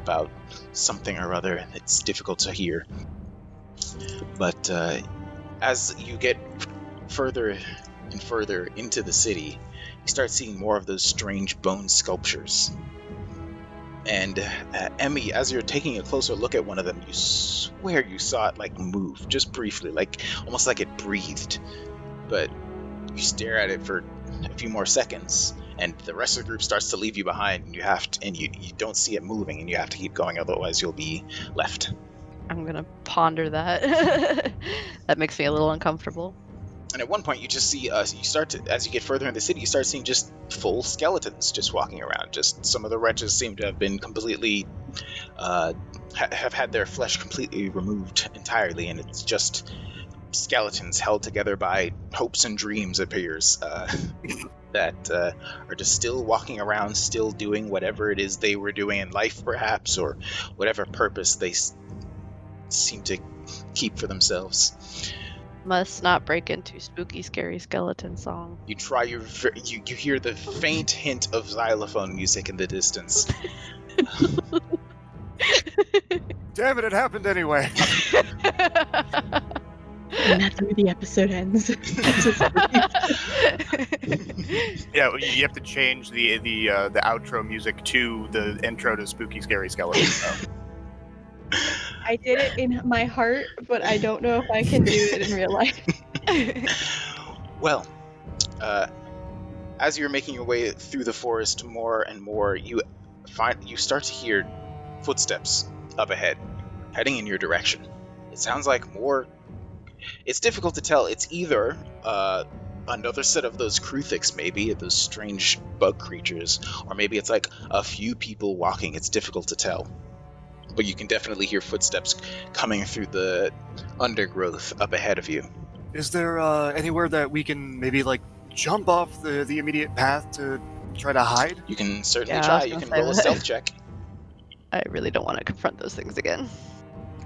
about something or other. It's difficult to hear. But as you get further and further into the city, you start seeing more of those strange bone sculptures. And Emmy, as you're taking a closer look at one of them, you swear you saw it like move, just briefly, like almost like it breathed. But you stare at it for a few more seconds, and the rest of the group starts to leave you behind, and you don't see it moving, and you have to keep going, otherwise you'll be left. I'm gonna ponder that. That makes me a little uncomfortable. And at one point, you just see, as you get further in the city, you start seeing just full skeletons just walking around. Just some of the wretches seem to have been completely, have had their flesh completely removed entirely, and it's just skeletons held together by hopes and dreams, appears, that are just still walking around, still doing whatever it is they were doing in life, perhaps, or whatever purpose they seem to keep for themselves. Must not break into spooky, scary skeleton song. You try you hear the faint hint of xylophone music in the distance. Damn it, it happened anyway. And that's where the episode ends. Yeah, you have to change the outro music to the intro to Spooky Scary Skeleton. So. I did it in my heart, but I don't know if I can do it in real life. Well, as you're making your way through the forest more and more, you start to hear footsteps up ahead, heading in your direction. It sounds like more... It's difficult to tell. It's either another set of those Kruthiks, maybe, those strange bug creatures, or maybe it's like a few people walking. It's difficult to tell. But you can definitely hear footsteps coming through the undergrowth up ahead of you. Is there anywhere that we can maybe like jump off the immediate path to Try to hide? You can certainly Yeah, I try. was You gonna can say roll a that. stealth check. I really don't want to confront those things again.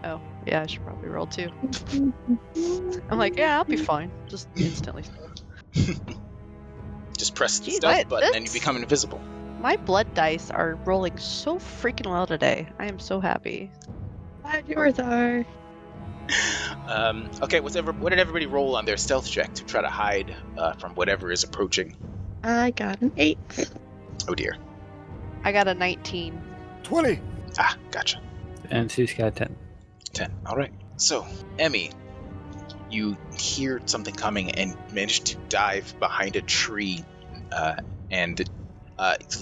Oh, yeah, I should probably roll too. I'm like, yeah, I'll be fine. Just instantly. Just press the Jeez, stealth button and you become invisible. My blood dice are rolling so freaking well today. I am so happy. Glad yours are. Okay, what did everybody roll on their stealth check to try to hide from whatever is approaching? I got an 8. Oh dear. I got a 19. 20. Ah, gotcha. And Sue's got 10. 10. All right. So, Emmy, you hear something coming and manage to dive behind a tree and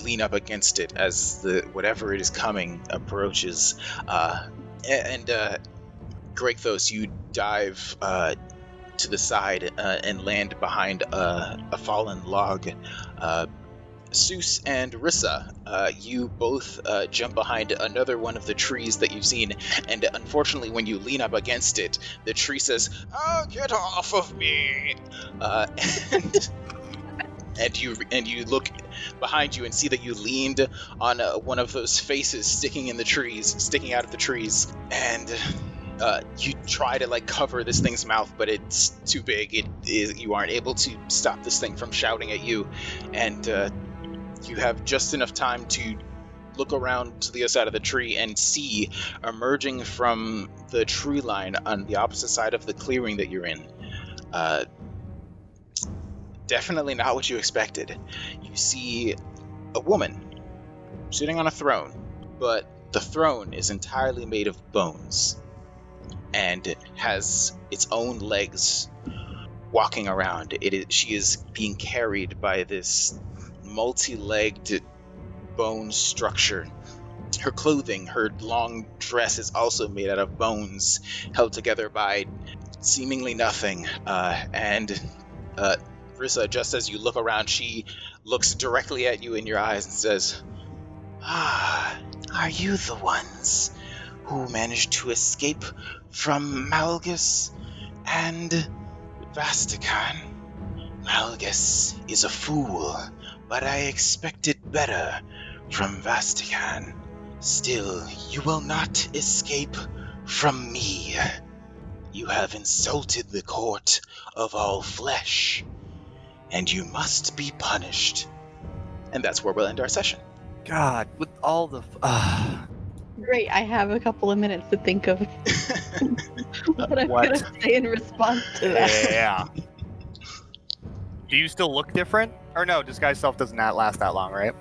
lean up against it as the whatever it is coming approaches. And Greythos, you dive to the side and land behind a fallen log. Seuss and Rissa, you both jump behind another one of the trees that you've seen, and unfortunately when you lean up against it, the tree says, "Oh, get off of me!" And you look behind you and see that you leaned on one of those faces sticking out of the trees, and you try to cover this thing's mouth, but it's too big. You aren't able to stop this thing from shouting at you, and you have just enough time to look around to the other side of the tree and see emerging from the tree line on the opposite side of the clearing that you're in. Definitely not what you expected. You see a woman sitting on a throne, but the throne is entirely made of bones and it has its own legs walking around. She is being carried by this multi-legged bone structure. Her clothing, her long dress, is also made out of bones held together by seemingly nothing. And Rissa, just as you look around, she looks directly at you in your eyes and says, "Ah, are you the ones who managed to escape from Malgus and Vastican? Malgus is a fool, but I expected better from Vastican. Still, you will not escape from me. You have insulted the court of all flesh, and you must be punished." And that's where we'll end our session. God, with all the... Great, I have a couple of minutes to think of what I'm What? going to say in response to that. Yeah. Do you still look different? Or no, disguise self doesn't last that long, right?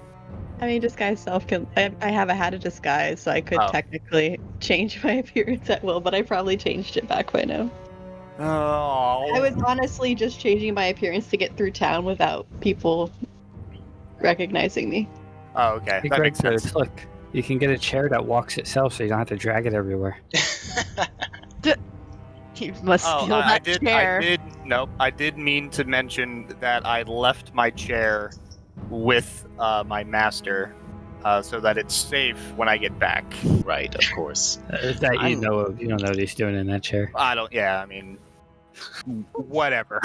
I mean, disguise self can. I have a hat of disguise, so I could Oh. technically change my appearance at will, but I probably changed it back by now. Oh. I was honestly just changing my appearance to get through town without people recognizing me. Oh, okay. Hey, That makes sense. Greythos, look, you can get a chair that walks itself so you don't have to drag it everywhere. You must Oh, steal that chair. I did mean to mention that I left my chair with my master so that it's safe when I get back. Right, of course. That you know of. You don't know what he's doing in that chair. Whatever.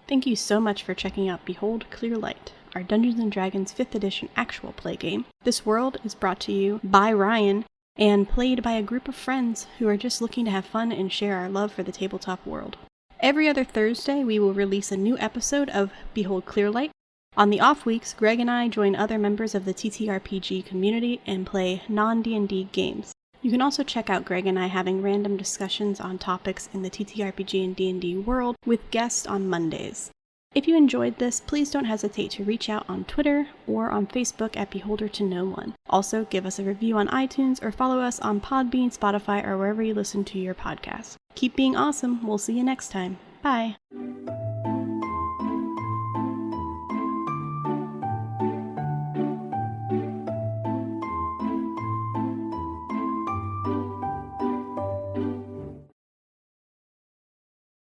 Thank you so much for checking out Behold Clearlight, our Dungeons & Dragons 5th edition actual play game. This world is brought to you by Ryan and played by a group of friends who are just looking to have fun and share our love for the tabletop world. Every other Thursday, we will release a new episode of Behold Clearlight. On the off weeks, Greg and I join other members of the TTRPG community and play non-D&D games. You can also check out Greg and I having random discussions on topics in the TTRPG and D&D world with guests on Mondays. If you enjoyed this, please don't hesitate to reach out on Twitter or on Facebook at Beholder to No One. Also, give us a review on iTunes or follow us on Podbean, Spotify, or wherever you listen to your podcast. Keep being awesome. We'll see you next time. Bye.